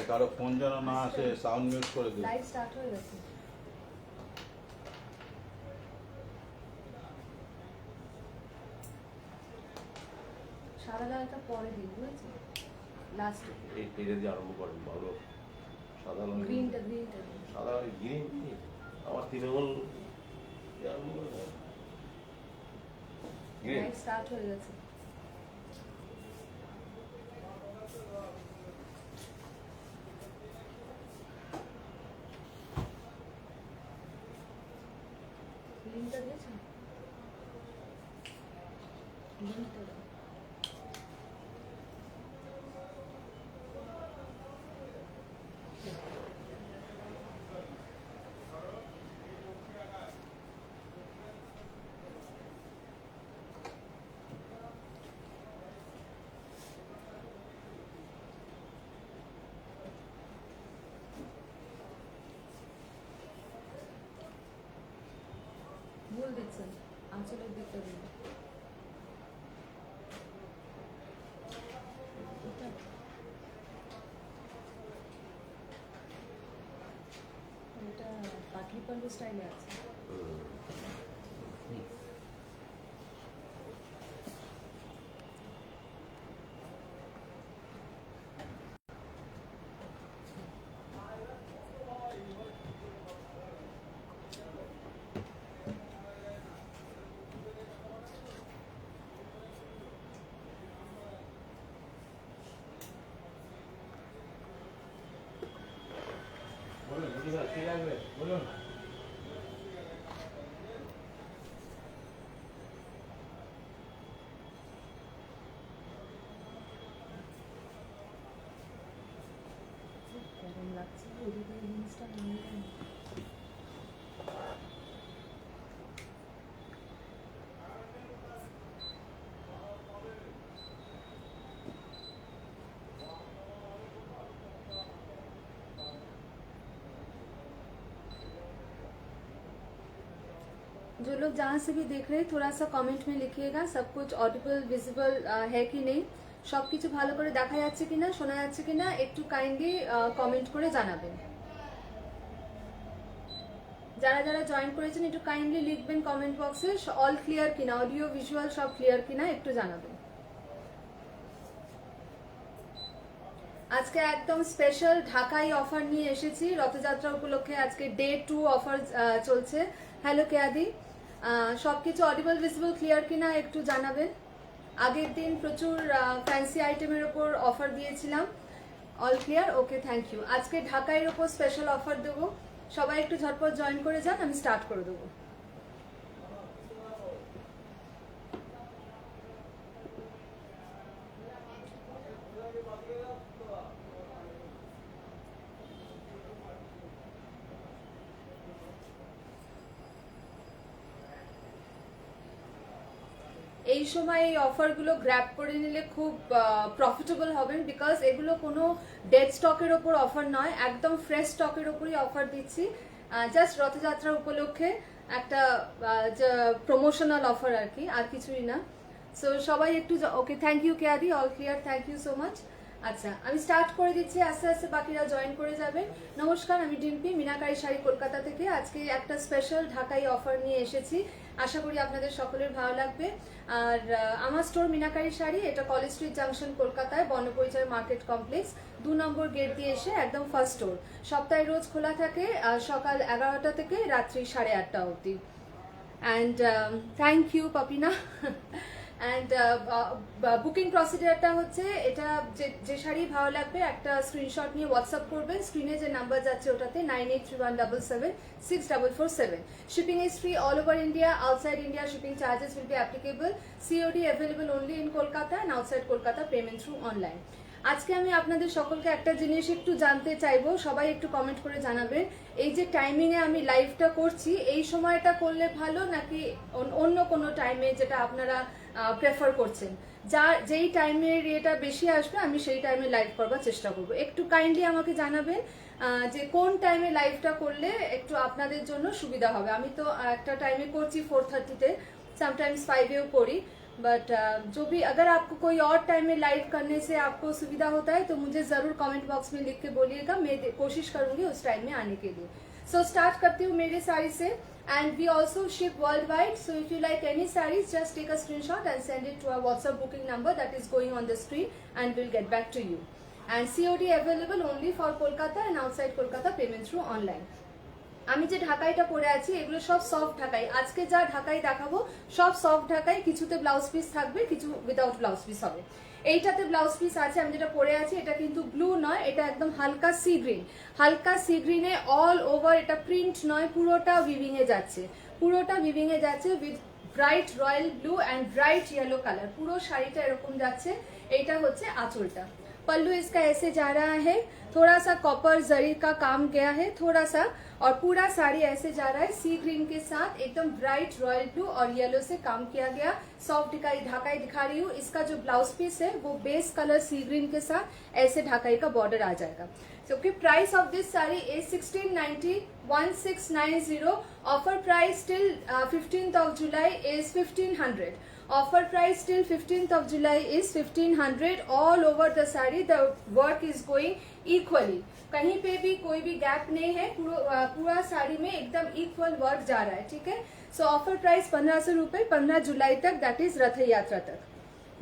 কারো ফোন যেন না আসে, সাউন্ড মিউট করে দিন। লাইভ স্টার্ট হয়ে গেছে। সাদা লালটা পরে দিন, বুঝেছি? লাস্ট এই পেজে দিয়ে আরম্ভ করেন ভালো। সাদা লাল গ্রিনটা সাদা গ্রিন আমার তৃণমূল গ্রিন লাইভ স্টার্ট হয়ে গেছে। গ্রিনটা দিয়েছেন? গ্রিনটা দাও। ভুল দিচ্ছেন, আঁচলের দিকটা দিন। এটা পাটলি পান্ডু স্টাইলে আছে। বলুন কি লাগবে বলুন। গরম লাগছে, ওদিকে জিনিসটা নামিয়ে দেন। जो लोग जहाँ से भी देख रहे हैं थोड़ा सा कमेंट में लिखिएगा सब कुछ ऑडिबल विजिबल है कि नहीं, সব কিছু ভালো করে দেখা যাচ্ছে কিনা, শোনা যাচ্ছে কিনা একটু কাইন্ডলি কমেন্ট করে জানাবেন। যারা যারা জয়েন করেছেন একটু কাইন্ডলি লিখবেন কমেন্ট বক্সে অল ক্লিয়ার কিনা, অডিও ভিজুয়াল সব ক্লিয়ার কিনা একটু জানাবেন। আজকে একদম স্পেশাল ঢাকাই অফার নিয়ে এসেছি রথযাত্রা উপলক্ষে। আজকে ডে 2 অফার চলছে। হ্যালো কেয়াদি, সবকিছু অডিবল ভিজিবল ক্লিয়ার কিনা একটু জানাবেন। আগের দিন প্রচুর ফ্যান্সি আইটেমের ওপর অফার দিয়েছিলাম। All clear, okay thank you. আজকে ঢাকাইয়ের ওপর স্পেশাল অফার দেবো, সবাই একটু ঝটপট জয়েন করে যান, আমি স্টার্ট করে দেবো। এই সময় এই অফারগুলো গ্র্যাব করে নিলে খুব প্রফিটেবল হবেন, বিকজ এগুলো কোনো ডেড স্টকের ওপর অফার নয়, একদম ফ্রেশ স্টকের ওপরই অফার দিচ্ছি। জাস্ট রথযাত্রা উপলক্ষে একটা প্রমোশনাল অফার আর কি, আর কিছুই না। সো সবাই একটু ওকে থ্যাংক ইউ কেয়াদি, all clear, thank you so much. আচ্ছা আমি স্টার্ট করে দিচ্ছি, আস্তে আস্তে বাকিরা জয়েন করে যাবেন। নমস্কার, আমি ডিম্পি, মিনাকারি শাড়ি কলকাতা থেকে। আজকে একটা স্পেশাল ঢাকাই অফার নিয়ে এসেছি, আশা করি আপনাদের সকলের ভালো লাগবে। আর আমার স্টোর মিনাকারি শাড়ি, এটা কলেজ স্ট্রিট জাংশন কলকাতায়, বর্ণপরিচয় মার্কেট কমপ্লেক্স 2 নম্বর গেট দিয়ে এসে একদম ফার্স্ট স্টোর। সপ্তাহে রোজ খোলা থাকে সকাল 11টা থেকে রাত্রি 8:30 অবধি। And thank you Papina. And booking প্রসিডিওরটা হচ্ছে এটা, যে শাড়ি ভালো লাগবে একটা স্ক্রিনশট নিয়ে হোয়াটসঅ্যাপ করবেন, স্ক্রিনে যে নাম্বার যাচ্ছে ওটাতে 9831776447। Shipping is free all over India, outside India shipping charges will be applicable. COD available only in Kolkata and outside Kolkata, payment through online. আজকে আমি আপনাদের সকলকে একটা জিনিস একটু জানতে চাইবো, সবাই একটু কমেন্ট করে জানাবেন। এই যে টাইমিংয়ে আমি লাইভটা করছি, এই সময়টা করলে ভালো নাকি অন্য কোনো টাইমে যেটা আপনারা প্রেফার করছেন? যেই টাইমের ইয়েটা বেশি আসবে আমি সেই টাইমে লাইভ করবার চেষ্টা করব। একটু কাইন্ডলি আমাকে জানাবেন যে কোন টাইমে লাইভটা করলে একটু আপনাদের জন্য সুবিধা হবে। আমি তো একটা টাইমে করছি 4:30-তে, সামটাইমস 5-এও করি। बट जो भी अगर आपको कोई और टाइम में लाइव करने से आपको सुविधा होता है तो मुझे जरूर कमेंट बॉक्स में लिख के बोलिएगा, मैं कोशिश करूंगी उस टाइम में आने के लिए। सो स्टार्ट करती हूँ मेरे साड़ी से, and we also ship world wide. So if you like any saris just take a screenshot and send it to our WhatsApp booking number that is going on the screen and will get back to you. And COD available only for Kolkata and outside Kolkata payment through online. আমি যে ঢাকাইটা পরে আছি এগুলো সব soft ঢাকাই, আজকে যা ঢাকাই দেখাবো সব সফট ঢাকাই, কিছুতে ব্লাউজ পিস থাকবে, কিছু উইদাউট ব্লাউজ পিস হবে। এইটাতে ব্লাউজ পিস আছে, আমি যেটা পরে আছি এটা কিন্তু ব্লু নয়, এটা একদম হালকা সি গ্রিন, হালকা সি গ্রিনে অল ওভার, এটা প্রিন্ট নয়, পুরোটা উইভিং এ যাচ্ছে, পুরোটা উইভিং এ যাচ্ছে with bright royal blue and bright yellow colour. পুরো শাড়িটা এরকম যাচ্ছে। এইটা হচ্ছে আঁচলটা। पल्लू इसका ऐसे जा रहा है, थोड़ा सा कॉपर जरी का काम गया है थोड़ा सा, और पूरा साड़ी ऐसे जा रहा है सी ग्रीन के साथ एकदम ब्राइट रॉयल ब्लू और येलो से काम किया गया। सॉफ्ट ढाकाई दिखा रही हूँ। इसका जो ब्लाउज पीस है वो बेस कलर सी ग्रीन के साथ ऐसे ढाकाई का बॉर्डर आ जाएगा। So price of this saree is 1690, 1690. Offer price till 15th of July is 1500. Offer price till 15th of July is 1500. All over the saree the work is going equally. कहीं पे भी कोई भी गैप नहीं है, पूरा साड़ी में एकदम इक्वल वर्क जा रहा है। ठीक है। सो ऑफर प्राइस 1500 रुपए 15 जुलाई तक, दैट इज रथ यात्रा तक।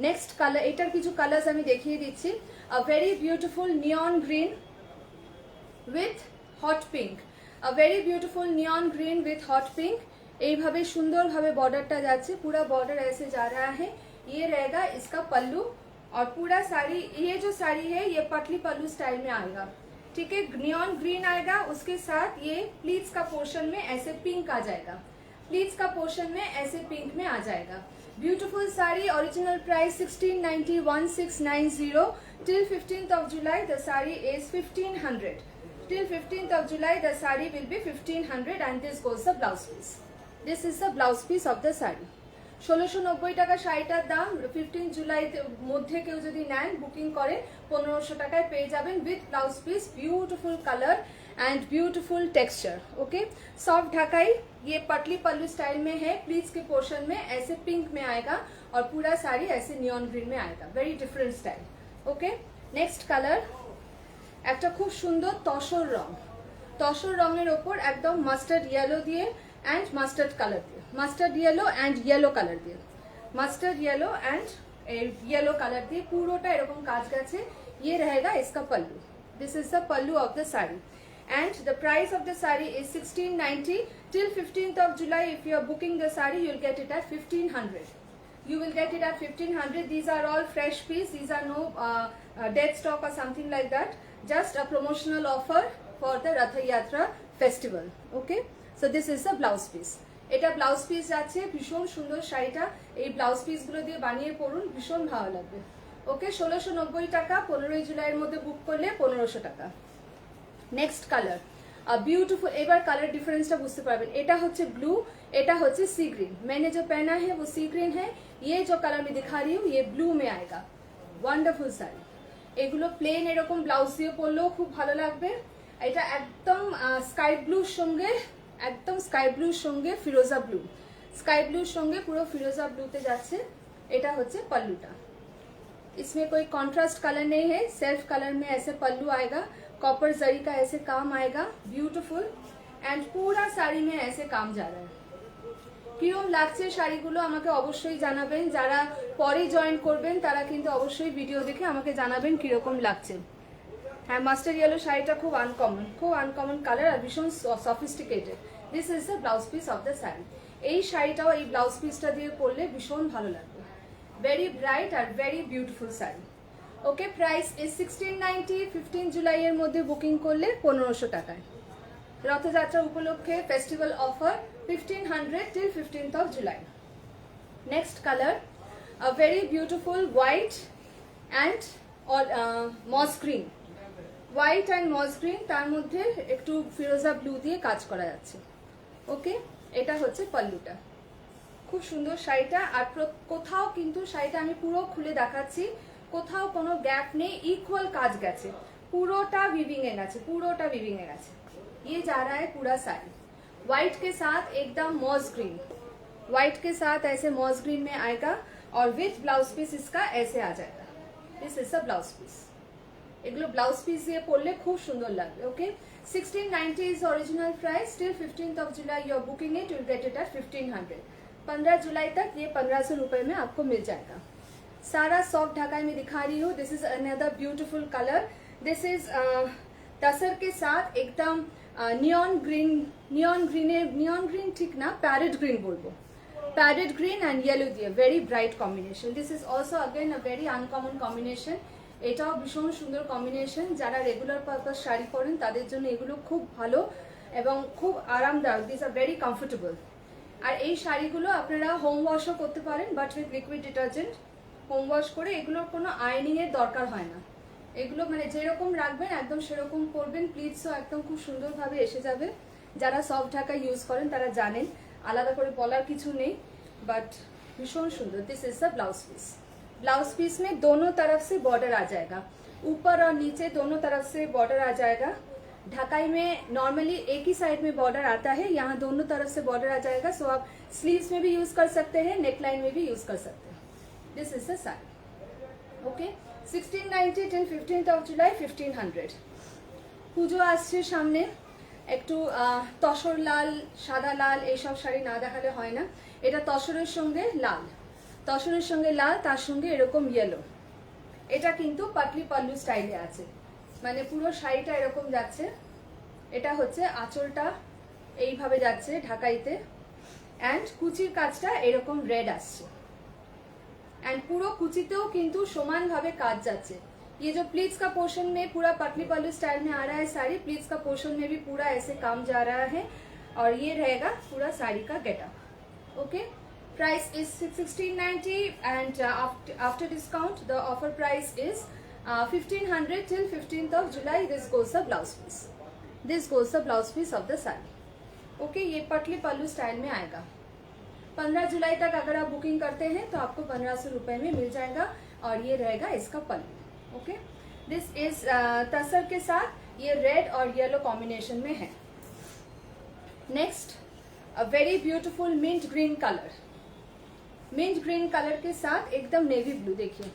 नेक्स्ट कलर, एटार किछु कलर्स আমি দেখিয়ে দিচ্ছি। अ very beautiful neon green with hot pink, a very beautiful neon green with hot pink। এইভাবে সুন্দরভাবে বর্ডারটা যাচ্ছে, पूरा बॉर्डर ऐसे जा रहा है। ये रहेगा इसका पल्लू, और पूरा साड़ी, ये जो साड़ी है ये पटली पल्लू स्टाइल में आएगा। ठीक है। नियॉन ग्रीन आएगा, उसके साथ ये प्लीट्स का पोर्शन में ऐसे पिंक आ जाएगा, प्लीट्स का पोर्शन में ऐसे पिंक में आ जाएगा। Beautiful sari. Original price 1690, 1690 till 15th of July the saree is 1500। Till 15th of July the saree will be 1500 and this goes the blouse piece. This is the blouse piece of the saree। 1690 টাকা শাড়িটার দাম। 15 জুলাই মধ্যে কেউ যদি নেন, booking করেন, 1500 টাকায় পেয়ে যাবেন with blouse piece. Beautiful colour and beautiful texture. Okay. Soft Dhakai, ये पटली पल्लू स्टाइल में है, प्लीट्स के पोर्शन में ऐसे पिंक में आएगा और पूरा साड़ी ऐसे नियॉन ग्रीन में आएगा। Very different style. Okay. Next colour একটা খুব সুন্দর তসর রং, তসর রঙের ওপর একদম মাস্টার্ড ইয়েলো দিয়ে এন্ড মাস্টার্ড কালার দিয়ে, mustard yellow and yellow colour দিয়ে, mustard yellow and yellow colour দিয়ে পুরোটা এরকম কাজ গেছে। ये रहेगा इसका pallu. This is the pallu of the sari and the price of the saree is 1690 till 15th of July। if you are booking the saree you will get it at 1500। You will get it at 1500। These are all fresh piece, these are no dead stock or something like that, just a promotional offer for the Rath Yatra festival। Okay, so this is the blouse piece। এটা blouse piece যাচ্ছে, ভীষণ সুন্দর শাড়িটা। এই blouse piece গুলো দিয়ে বানিয়ে পরুন, ভীষণ ভালো লাগবে। ওকে। 1690 টাকা, 15 জুলাইয়ের মধ্যে বুক করলে 1500 টাকা। Next colour beautiful. এবার কালার ডিফারেন্সটা বুঝতে পারবেন। এটা হচ্ছে ব্লू, এটা হচ্ছে सी ग्रीन। मैंने जो पहना है वो सी ग्रीन है, ये जो कलर मैं दिखा रही हूँ ये ब्लू में आएगा। ওয়ান্ডারফুল শাড়ি। এগুলো প্লেন এরকম ব্লাউজ দিয়ে পরলেও খুব ভালো লাগবে। এটা একদম স্কাই ব্লুর সঙ্গে, একদম স্কাই ব্লুর সঙ্গে ফিরোজা ব্লু, স্কাই ব্লুর সঙ্গে পুরো ফিরোজা ব্লুতে যাচ্ছে। এটা হচ্ছে पल्लूটা। इसमें कोई कॉन्ट्रास्ट कलर नहीं है, सेल्फ कलर में ऐसे पल्लू आएगा, कॉपर जरी का ऐसे काम आएगा। ब्यूटीफुल एंड पूरा साड़ी में ऐसे काम जा रहा है। কিরকম লাগছে শাড়িগুলো আমাকে অবশ্যই জানাবেন। যারা পরে জয়েন করবেন তারা কিন্তু অবশ্যই ভিডিও দেখে আমাকে জানাবেন কিরকম লাগছে। হ্যাঁ, মাস্টার ইয়েলো শাড়িটা খুব আনকমন কালার আর ভীষণ sophisticated. This is the blouse piece of the sari. এই শাড়িটাও এই ব্লাউজ পিসটা দিয়ে পরলে ভীষণ ভালো লাগবে। Very bright are very beautiful sari. Okay. Price is 1690। 15 জুলাইয়ের মধ্যে বুকিং করলে 1500 টাকায়। রথযাত্রা উপলক্ষে festival offer 1500 till 15th of July। Next color, a very beautiful white and moss green। White and moss green, তার মধ্যে একটু ফিরোজা ব্লু দিয়ে কাজ করা যাচ্ছে। ওকে। এটা হচ্ছে পল্লুটা। খুব সুন্দর শাড়িটা। আর কোথাও কিন্তু শাড়িটা আমি পুরো খুলে দেখাচ্ছি, কোথাও কোনো গ্যাপ নেই, ইকুয়াল কাজ গেছে, পুরোটা উইভিং এ গেছে, পুরোটা উইভিং এ গেছে। ये जा रहा है पूरा साड़ी व्हाइट के साथ एकदम मॉस ग्रीन, व्हाइट के साथ ऐसे मॉस ग्रीन में आएगा और विथ ब्लाउज पीस इसका ऐसे आ जाएगा। This is a blouse piece. এগুলো ব্লাউজ পিস দিয়ে পরলে খুব সুন্দর লাগবে। Okay, 1690 is original price. Till 15th of July you are booking it, you will get it at 1500। 15 जुलाई तक ये 1500 रुपए में आपको मिल जाएगा। सारा सॉफ्ट ढाकाई में दिखा रही हूँ। This is another beautiful colour. This is tussar के साथ एकदम नियॉन ग्रीन ठीक ना, पैरेट ग्रीन बोलबो, पैरेट ग्रीन एंड येलो दिए very bright combination. This is also again a very uncommon combination. এটাও ভীষণ সুন্দর কম্বিনেশন। যারা রেগুলার পারপাস শাড়ি পরেন তাদের জন্য এগুলো খুব ভালো এবং খুব আরামদায়ক। This are very comfortable. আর এই শাড়িগুলো আপনারা হোম ওয়াশও করতে পারেন, but with liquid detergent home wash করে। এগুলোর কোনো আয়নিং এর দরকার হয় না। এগুলো মানে যেরকম রাখবেন একদম সেরকম পরবেন। প্লিটসও একদম খুব সুন্দরভাবে এসে যাবে। যারা সফট ঢাকা ইউজ করেন তারা জানেন, আলাদা করে বলার কিছু নেই, বাট ভীষণ সুন্দর। This is the blouse piece. Blouse piece में दोनों तरफ से बॉर्डर आ जाएगा, ऊपर और नीचे दोनों तरफ से बॉर्डर आ जाएगा। ढकाई में नॉर्मली एक ही साइड में बॉर्डर आता है, यहाँ दोनों तरफ से बॉर्डर आ जाएगा। सो आप स्लीव्स में भी यूज कर सकते हैं, नेकलाइन में भी यूज कर सकते हैं। This is the sari. Okay, 1690 till 15th of जुलाई 1500। পুজো আসছে সামনে, একটু তসর লাল, সাদা লাল এইসব শাড়ি না দেখালে হয় না। এটা তসরের সঙ্গে লাল, তসরের সঙ্গে লাল, তার সঙ্গে এরকম ইয়েলো। এটা কিন্তু পাটলি পাল্লু স্টাইলে আছে, মানে পুরো শাড়িটা এরকম যাচ্ছে। এটা হচ্ছে আঁচলটা এইভাবে যাচ্ছে ঢাকাইতে, অ্যান্ড কুচির কাজটা এরকম রেড আসছে, एंड पूरा कुचितेও কিন্তু সমানভাবে কাজ যাচ্ছে। ये जो प्लीट्स का पोर्शन में पूरा पटली पल्लू स्टाइल में आ रहा है साड़ी, प्लीट्स का पोर्शन में भी पूरा ऐसे काम जा रहा है, और ये रहेगा पूरा साड़ी का getup. Okay, price is 1690 and after discount the offer price is 1500 till 15th of July. This goes the blouse piece, this goes the blouse piece of the sari. Okay, ये पटली पल्लू स्टाइल में आएगा। 15 जुलाई तक अगर आप बुकिंग करते हैं तो आपको 1500 रुपए में मिल जाएगा, और ये रहेगा इसका pallu. Okay, this is tussar के साथ ये रेड और येलो कॉम्बिनेशन में है। Next, a very beautiful mint green colour. Mint green colour के साथ एकदम नेवी ब्लू, देखिए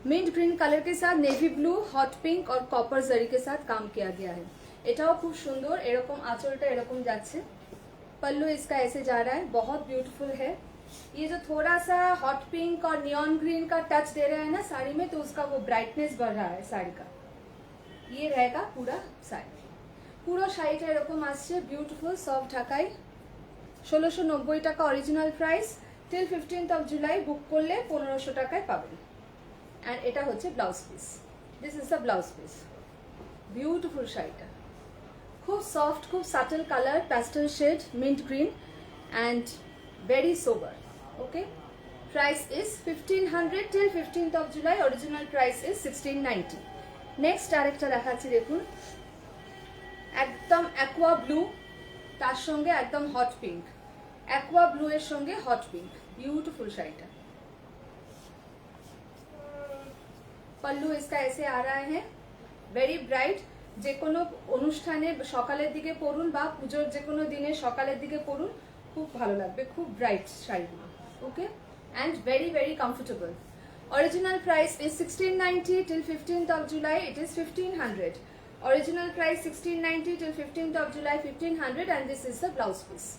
मिंट ग्रीन कलर के साथ नेवी ब्लू, हॉट पिंक और कॉपर जरी के साथ काम किया गया है। এটাও খুব সুন্দর, এরকম আঁচলটা এরকম যাচ্ছে। पल्लू इसका ऐसे जा रहा है, बहुत ब्यूटीफुल है। ये जो थोड़ा सा हॉट पिंक और नियॉन ग्रीन का टच दे रहा है ना साड़ी में, तो उसका वो ब्राइटनेस बढ़ रहा है साड़ी का। ये रहेगा पूरा साड़ी। পুরো শাড়িটা এরকম আসছে, বিউটিফুল সফট ঢাকাই। 1690 টাকা original price. Till 15th of July book করলে 1500 টাকায় পাবেন। এন্ড এটা হচ্ছে blouse piece. This is the blouse piece. Beautiful শাড়িটা खूब सॉफ्ट, खूब subtle colour, pastel shade, mint green and very sober. Okay, price is 1500 till 15th of July. Original price is 1690। Next আরেকটা দেখাচ্ছি, দেখুন একদম অ্যাকোয়া ব্লু, তার সঙ্গে একদম হট পিঙ্ক, অ্যাকোয়া ব্লু এর সঙ্গে হট পিঙ্ক। ब्यूटीफुल শাড়িটা। पल्लू इसका ऐसे आ रहा है, वेरी ब्राइट। যে কোনো অনুষ্ঠানে সকালের দিকে পরুন বা পুজোর যে কোনো দিনে সকালের দিকে পরুন, খুব ভালো লাগবে, খুব ব্রাইট শাড়িগুলো। Okay, and very very comfortable. Original price is 1690 till 15th of July it is 1500। Original price 1690 till 15th of July 1500, and this is the blouse piece.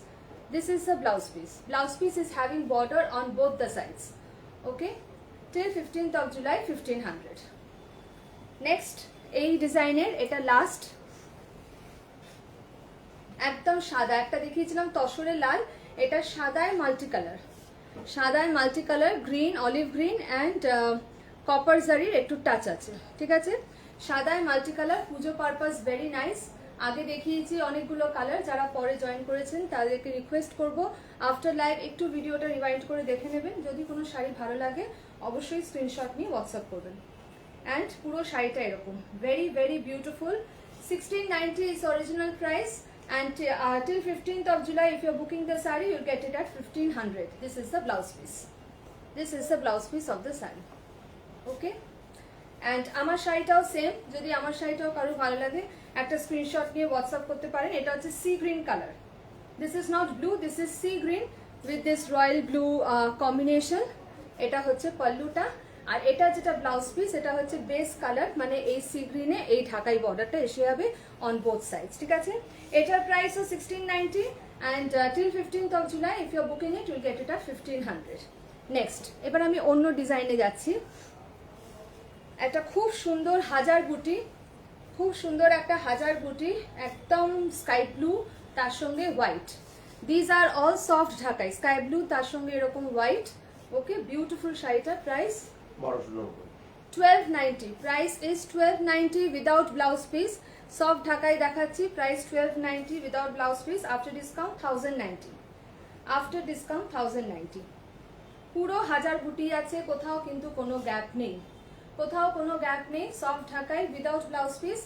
This is the blouse piece. Blouse piece is having border on both the sides. Okay, till 15th of July 1500. Next, এই ডিজাইনের এটা last, একদম সাদা। একটা দেখিয়েছিলাম তসরে লাল, এটা সাদায় মাল্টি কালার, সাদায় multi colour, green, olive green and copper জারির একটু টাচ আছে। ঠিক আছে, সাদায় multi colour, Pujo purpose very nice. আগে দেখিয়েছি অনেকগুলো কালার, যারা পরে জয়েন করেছেন তাদেরকে রিকোয়েস্ট করব আফটার লাইভ একটু ভিডিওটা রিওয়াইন্ড করে দেখে নেবেন। যদি কোনো শাড়ি ভালো লাগে অবশ্যই স্ক্রিনশট নিয়ে হোয়াটসঅ্যাপ করবেন। एंड पूरा শাড়িটা এরকম very very beautiful। 1690 is original price, and till 15th of July if you're booking the saree you'll get it at 1500। this is the blouse piece, this is the blouse piece of the saree। okay, and আমার শাড়িটাও same, যদি আমার শাড়িটাও কারো ভালো লাগে একটা screenshot নিয়ে WhatsApp করতে পারেন। এটা হচ্ছে sea green colour, this is not blue, this is sea green with this royal blue combination। এটা হচ্ছে পাল্লুটা, আর এটা যেটা ব্লাউজ পিস এটা হচ্ছে বেস কালার, মানে এই সি গ্রিনে এই ঢাকাই বর্ডারটা এসে যাবে অন বোথ সাইডস, ঠিক আছে। এটার প্রাইসও 1690 and till 15th of July if you are booking it you'll get it at 1500. Next এবার আমি অন্য ডিজাইনে যাচ্ছি। একটা খুব সুন্দর হাজার বুটি, খুব সুন্দর একটা হাজার বুটি, একদম স্কাই ব্লু তার সঙ্গে white. These are all soft ঢাকাই, স্কাই ব্লু তার সঙ্গে এরকম হোয়াইট। ওকে, বিউটিফুল শাড়িটার price 1290, price is 1290 without blouse piece. Soft ঢাকাই দেখাচ্ছি, price 1290 without blouse piece, after discount 1090, after discount 1090। পুরো হাজার বুটি আছে, কোথাও কিন্তু কোনো গ্যাপ নেই, কোথাও কোনো গ্যাপ নেই। সফট ঢাকাই without blouse piece,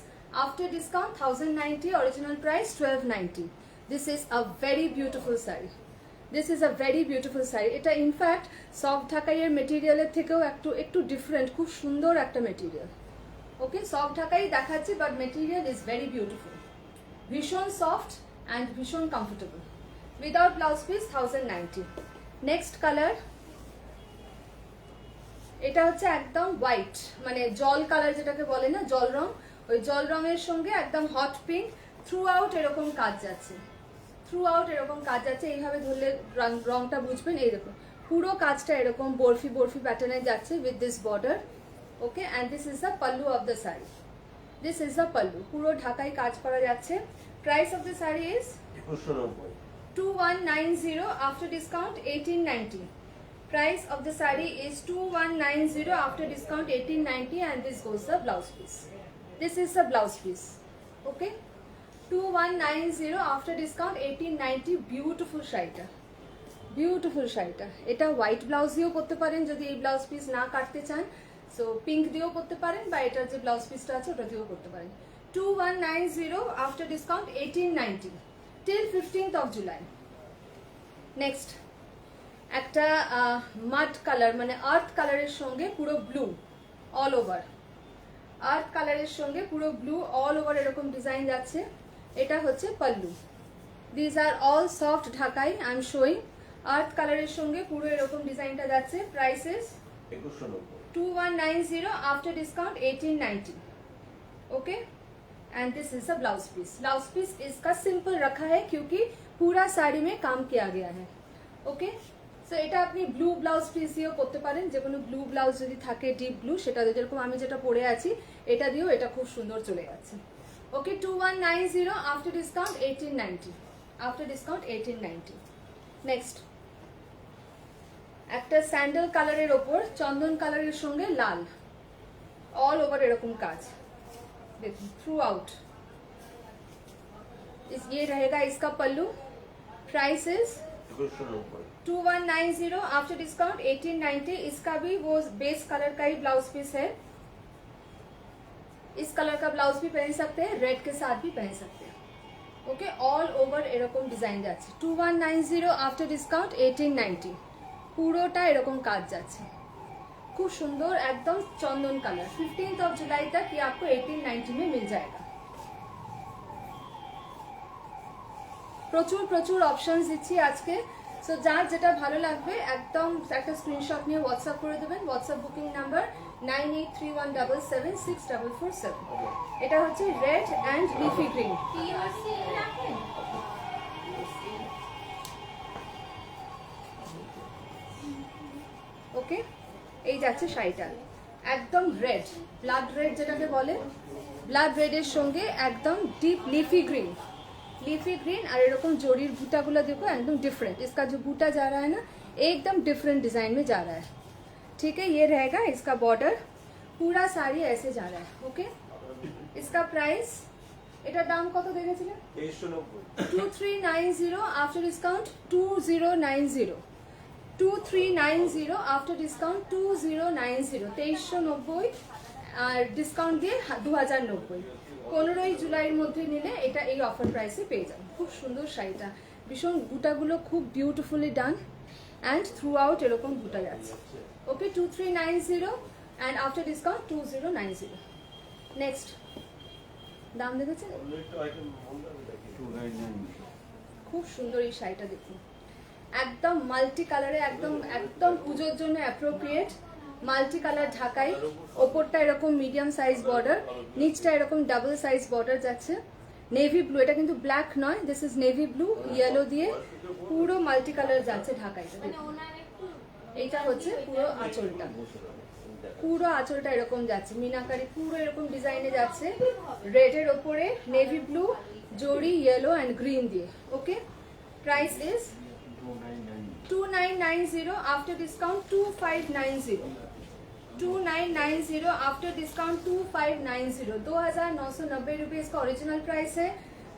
after discount 1090, original price 1290। This is a very beautiful sari, this is a very beautiful sari. এটা ইনফ্যাক্ট সফট ঢাকাইয়ের মেটেরিয়ালের থেকেও একটু ডিফারেন্ট, খুব সুন্দর একটা মেটেরিয়াল। ওকে, সফট ঢাকাই দেখাচ্ছি but material is very beautiful, ভীষণ সফট অ্যান্ড ভীষণ comfortable. Without blouse piece 1090। Next colour, এটা হচ্ছে একদম হোয়াইট, মানে জল কালার যেটাকে বলে না, জল রং, ওই জল রঙের সঙ্গে একদম হট পিঙ্ক, থ্রু আউট এরকম কাজ যাচ্ছে, থ্রু আউট এরকম কাজ যাচ্ছে। এইভাবে ধরলে রংটা বুঝবেন, এই দেখুন পুরো কাজটা এরকম বরফি বরফি প্যাটার্নে যাচ্ছে with this border. Okay, and this is the pallu of the sari, this is the pallu, পুরো ঢাকায় কাজ করা যাচ্ছে। Price of the sari is 2190, after discount 1890। Price of the saree is 2190, after discount 1890, and this goes the blouse piece. This is the blouse piece. Okay, 2190 after discount 1890. Beautiful শাড়িটা, beautiful শাড়িটা। এটা white blouse দিয়েও করতে পারেন যদি এই blouse piece না কাটতে চান, সো পিঙ্ক দিয়েও করতে পারেন, বা এটার যে ব্লাউজ পিসটা আছে ওটা দিয়েও করতে পারেন। 2190 after discount 1890 till 15th of July. Next একটা মাড কালার, মানে আর্থ কালারের সঙ্গে পুরো ব্লু অল ওভার, আর্থ কালারের সঙ্গে পুরো ব্লু অল ওভার এরকম ডিজাইন যাচ্ছে। এটা হচ্ছে pallu. These are all soft Dhakai, I am showing. Earth কালারের সঙ্গে পুরো এরকম ডিজাইনটা যাচ্ছে। Prices 2190, after discount 1890। Okay, and this is a blouse piece. Blouse piece इसका सिंपल रखा है क्योंकि पूरा साड़ी में काम किया गया है। ओके, সো এটা আপনি ব্লু ব্লাউজ পিস দিয়েও করতে পারেন, যে কোনো ব্লু ব্লাউজ যদি থাকে ডিপ ব্লু, সেটা যেরকম আমি যেটা পরে আছি এটা দিয়েও এটা খুব সুন্দর চলে যাচ্ছে। ওকে, 2190 after discount 1890, after discount 1890। Next একটা স্যান্ডেল কালারের ওপর চন্দন কালারের সঙ্গে লাল, অল ওভার এরকম কাজ দেখুন থ্রু আউট। ये रहेगा इसका pallu. Price is 2190 after discount 1890। इसका भी वो बेस कलर का ही ब्लाउज पीस है, इस कलर का ब्लाउज भी पहन सकते हैं, रेड के साथ भी पहन सकते हैं। ओके, ऑल ओवर এরকম ডিজাইন যাচ্ছে। 2190 आफ्टर डिस्काउंट 1890। পুরোটা এরকম কাজ যাচ্ছে, খুব সুন্দর একদম চন্দন কালার। 15th of July तक ये आपको 1890 में मिल जाएगा। প্রচুর প্রচুর অপশনস দিচ্ছি আজকে, সো যার যেটা ভালো লাগবে একদম একটা স্ক্রিনশট নিয়ে হোয়াটসঅ্যাপ করে দেবেন। WhatsApp booking number 9831776447। এটা হচ্ছে রেড অ্যান্ড লিফি গ্রিন। ওকে, এই যাচ্ছে শাড়িটা একদম রেড, ব্লাড রেড যেটাকে বলে, ব্লাড রেডের সঙ্গে একদম deep leafy green, leafy green और एरकम जोड़ीर बूटा गुला देखो एकदम डिफरेंट। इसका जो बूटा जा रहा है ना एकदम डिफरेंट डिजाइन में जा रहा है। ठीक है, ये रहेगा इसका बॉर्डर, पूरा साड़ी ऐसे जा रहा है। ओके, इसका प्राइस এটার দাম কত দেখেছিলেন? 2390 आफ्टर डिस्काउंट 2090। 2390 आफ्टर डिस्काउंट 2090, 2390 আর ডিসকাউন্ট দিয়ে 2090। 15ই জুলাইয়ের মধ্যে নিলে এটা এই অফার প্রাইসে পেয়ে যাবেন। খুব সুন্দর শাড়িটা, ভীষণ বুটাগুলো খুব beautifully done and through out এরকম বুটা যাচ্ছে। ওকে, 2390 অ্যান্ড আফটার ডিসকাউন্ট 2090। নেক্সট দাম দেখেছেন, খুব সুন্দর এই শাড়িটা দেখুন। একদম মাল্টি কালারে, একদম একদম পুজোর জন্য অ্যাপ্রোপ্রিয়েট মাল্টি কালার ঢাকাই। ওপরটা এরকম মিডিয়াম সাইজ বর্ডার, নিচটা এরকম ডাবল সাইজ বর্ডার যাচ্ছে। নেভি ব্লু, এটা কিন্তু ব্ল্যাক নয়, this is navy blue, yellow দিয়ে পুরো মাল্টি কালার যাচ্ছে ঢাকাইটা। এইটা হচ্ছে পুরো আঁচলটা, পুরো আঁচলটা এরকম যাচ্ছে মিনাকারি, পুরো এরকম ডিজাইনে যাচ্ছে, রেডের ওপরে navy blue, zari, yellow and green দিয়ে। Okay, price is 2990 after discount 2590, 2990 after discount 2590, 2990 रुपये इसका ओरिजिनल प्राइस है।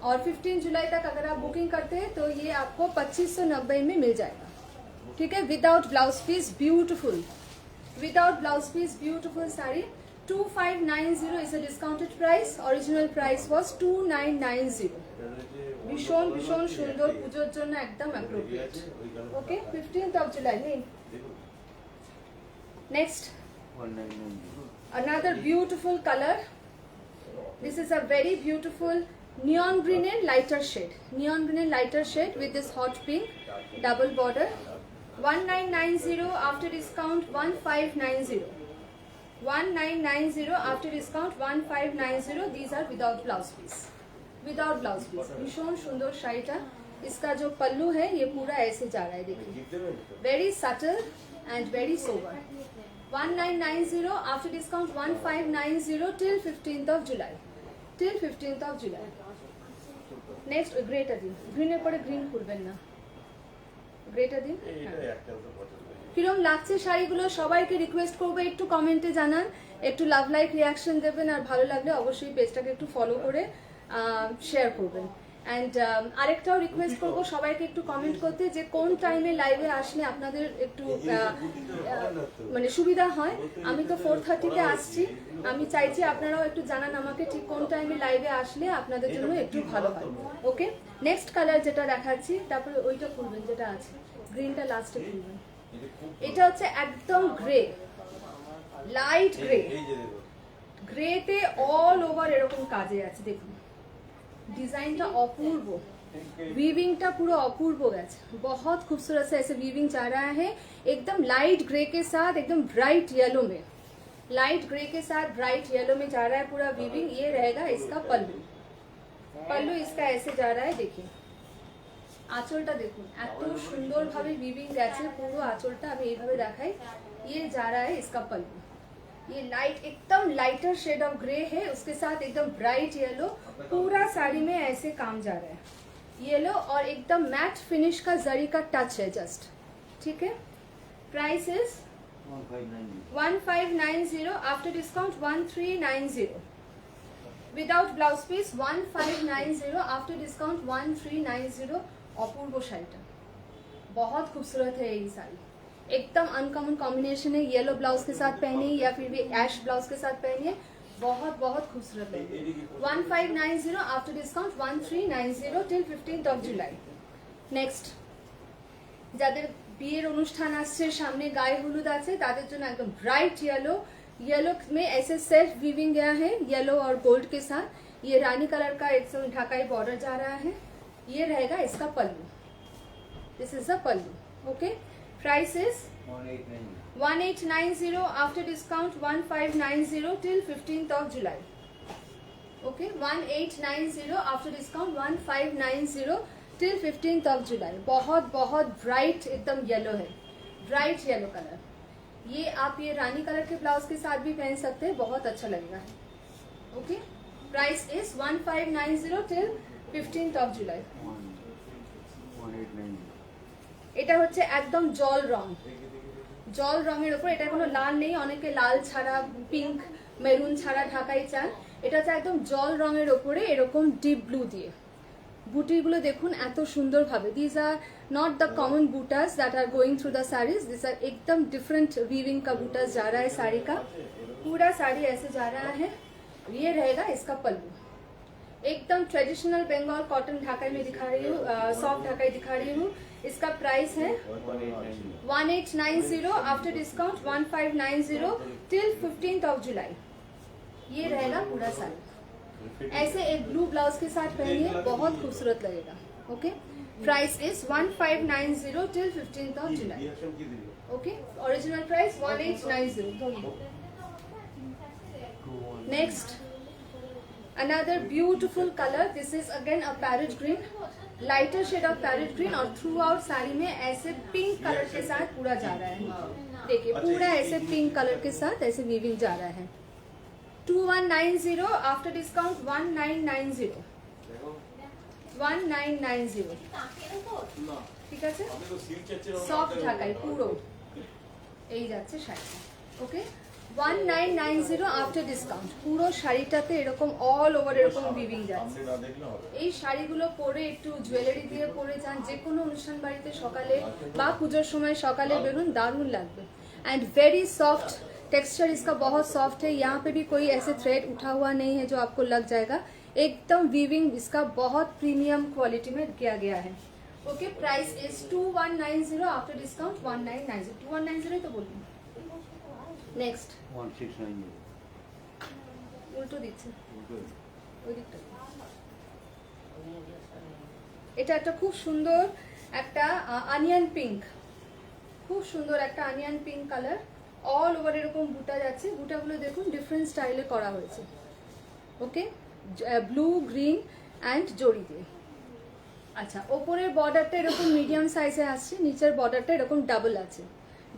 और 15 जुलाई तक अगर आप बुकिंग करते हैं तो ये आपको 2590 में मिल जाएगा। ठीक है, without blouse piece, beautiful without blouse piece, beautiful sari. 2590 is a discounted price, original price was 2990। ভীষণ ভীষণ সুন্দর, পুজোর জন্য একদম appropriate. Okay, 15th of July নেই। Next, another beautiful color, this is a very beautiful neon green and lighter shade, neon green and lighter shade with this hot pink double border। 1990 after discount 1590, 1990 after discount 1590, these are without blouse piece, without blouse piece. भीषण सुंदर शाड़ीटा, इसका जो पल्लू है ये पूरा ऐसे जा रहा है, देखिए, very subtle and very sober. 1990 after discount 1590 till 15th of July, till 15th of July। Next Greta दिन, ग्रीনের পরে গ্রিন খুলবেন না, গ্রেটা দিন। কিরম লাগছে শাড়িগুলো সবাইকে রিকোয়েস্ট করবো একটু কমেন্টে জানান, একটু লাভ লাইক রিয়াকশন দেবেন, আর ভালো লাগলে অবশ্যই পেজটাকে একটু ফলো করে শেয়ার করবেন। অ্যান্ড আরেকটাও রিকোয়েস্ট করবো সবাইকে একটু কমেন্ট করতে যে কোন টাইমে লাইভে আসলে আপনাদের একটু মানে সুবিধা হয়। আমি তো 4:30-তে আসছি, আমি চাইছি আপনারাও একটু জানান আমাকে ঠিক কোন টাইমে লাইভে আসলে আপনাদের জন্য একটু ভালো হয়। ওকে, নেক্সট কালার যেটা দেখাচ্ছি, তারপরে ওইটা খুলবেন যেটা আছে, গ্রিনটা লাস্টে খুলবেন। এটা হচ্ছে একদম গ্রে, লাইট গ্রে, গ্রেতে অল ওভার এরকম কাজে আছে, দেখুন ডিजाइनটা অপূর্ব, वीविंगটা পুরো অপূর্ব গেছে, बहुत खूबसूरत से ऐसे वीविंग जा रहा है, एकदम लाइट ग्रे के साथ एकदम ब्राइट येलो में, लाइट ग्रे के साथ ब्राइट येलो में जा रहा है पूरा वीविंग। ये रहेगा इसका पल्लू, पल्लू इसका ऐसे जा रहा है, देखिए আঁচলটা দেখুন এত সুন্দরভাবে वीविंग গেছে পুরো আঁচলটা। আমি এইভাবে দেখাই, ये जा रहा है इसका पल्लू, ये लाइट एकदम लाइटर शेड ऑफ ग्रे है, उसके साथ एकदम ब्राइट येलो, पूरा साड़ी में ऐसे काम जा रहा है, येलो और एकदम मैट फिनिश का जरी का टच है जस्ट। ठीक है, price is 1590 after discount 1390, without blouse piece 1590 after discount 1390। अपूर्व शाड़ीटा बहुत खूबसूरत है ये साड़ी, एकदम अनकॉमन कॉम्बिनेशन है, येलो ब्लाउज के साथ पहनिए या फिर भी ऐश ब्लाउज के साथ पहनिए, बहुत बहुत खूबसूरत है। 1590 after discount 1390 till 15th of July। Next, যাদের বিয়ের অনুষ্ঠান আসছে সামনে, গায়ে হলুদ আছে, তাদের জন্য একদম ব্রাইট येलो, येलो में ऐसे सेल्फ वीविंग गया है येलो और गोल्ड के साथ। ये रानी कलर का एक ढाकाई बॉर्डर जा रहा है, ये रहेगा इसका pallu, this is the pallu. Okay, price is 1890 after discount 1590 till 15th of July। Okay, 1890 after discount 1590 till 15th of July। बहुत बहुत ब्राइट एकदम येलो है, ब्राइट येलो कलर। ये आप ये रानी कलर के ब्लाउज के साथ भी पहन सकते हैं, बहुत अच्छा लगेगा। Okay, price is 1590 till 15th of July। এটা হচ্ছে একদম জল রং, জল রঙের উপর, এটা কোনো লাল নেই, অনেকে লাল ছাড়া পিঙ্ক মেরুন ছাড়া ঢাকাই চান, এটা হচ্ছে একদম জল রঙের উপরে এরকম ডিপ ব্লু দিয়ে। বুটিগুলো দেখুন এত সুন্দরভাবে, this are not the common butas that are going through the saris, this are एकदम डिफरेंट वीविंग का बूटास जा रहा है साड़ी का, पूरा साड़ी ऐसे जा रहा है। ये रहेगा इसका पल्लू, एकदम ट्रेडिशनल बंगाल कॉटन ढाकाई में दिखा रही हूँ, सॉफ्ट ढाकाई दिखा रही हूँ। इसका प्राइस है 1890 after discount 1590 till 15th of July। ये रहेगा पूरा साड़ी, ऐसे एक ब्लू ब्लाउज के साथ पहनिए, बहुत खूबसूरत लगेगा। Okay, price is 1590 till 15th of July. Okay, original price 1890. Next, another beautiful color. This is again a parrot green, lighter shade of parrot green, और throughout साड़ी में ऐसे पिंक कलर के साथ पूरा जा रहा है. देखिए पूरा ऐसे पिंक कलर के साथ ऐसे वीविंग जा रहा है. 2190 आफ्टर डिस्काउंट 1990. 1990 ঠিক আছে. সফট ঢাকাই পুরো এই যাচ্ছে শাড়িটা. ওকে, 1990 আফটার ডিসকাউন্ট. পুরো শাড়িটাতে এরকম অল ওভার এরকম উইভিং যাচ্ছে. এই শাড়িগুলো পরে একটু জুয়েলারি দিয়ে পরে যান, যে কোনো অনুষ্ঠান বাড়িতে সকালে বা পুজোর সময় সকালে বেরুন, दारुण लगবে. एंड वेरी सॉफ्ट टेक्सचर इसका, बहुत सॉफ्ट है. यहाँ पे भी कोई ऐसे थ्रेड उठा हुआ नहीं है जो आपको लग जाएगा. एकदम वीविंग इसका बहुत प्रीमियम क्वालिटी में किया गया है. Okay, price is 2190 after discount 1990. 2190 तो बोलिए. नेक्स्ट 1690 উল্টো দিচ্ছে ওই দিকটা. এটা একটা খুব সুন্দর একটা অনিয়ন পিঙ্ক, খুব সুন্দর একটা onion pink colour. All over এরকম বুটা যাচ্ছে. বুটাগুলো দেখুন ডিফারেন্ট স্টাইলে করা হয়েছে. ওকে, ব্লু গ্রিন অ্যান্ড জড়ি দিয়ে. আচ্ছা, ওপরের বর্ডারটা এরকম মিডিয়াম সাইজে আসছে, নিচের বর্ডারটা এরকম ডাবল আছে.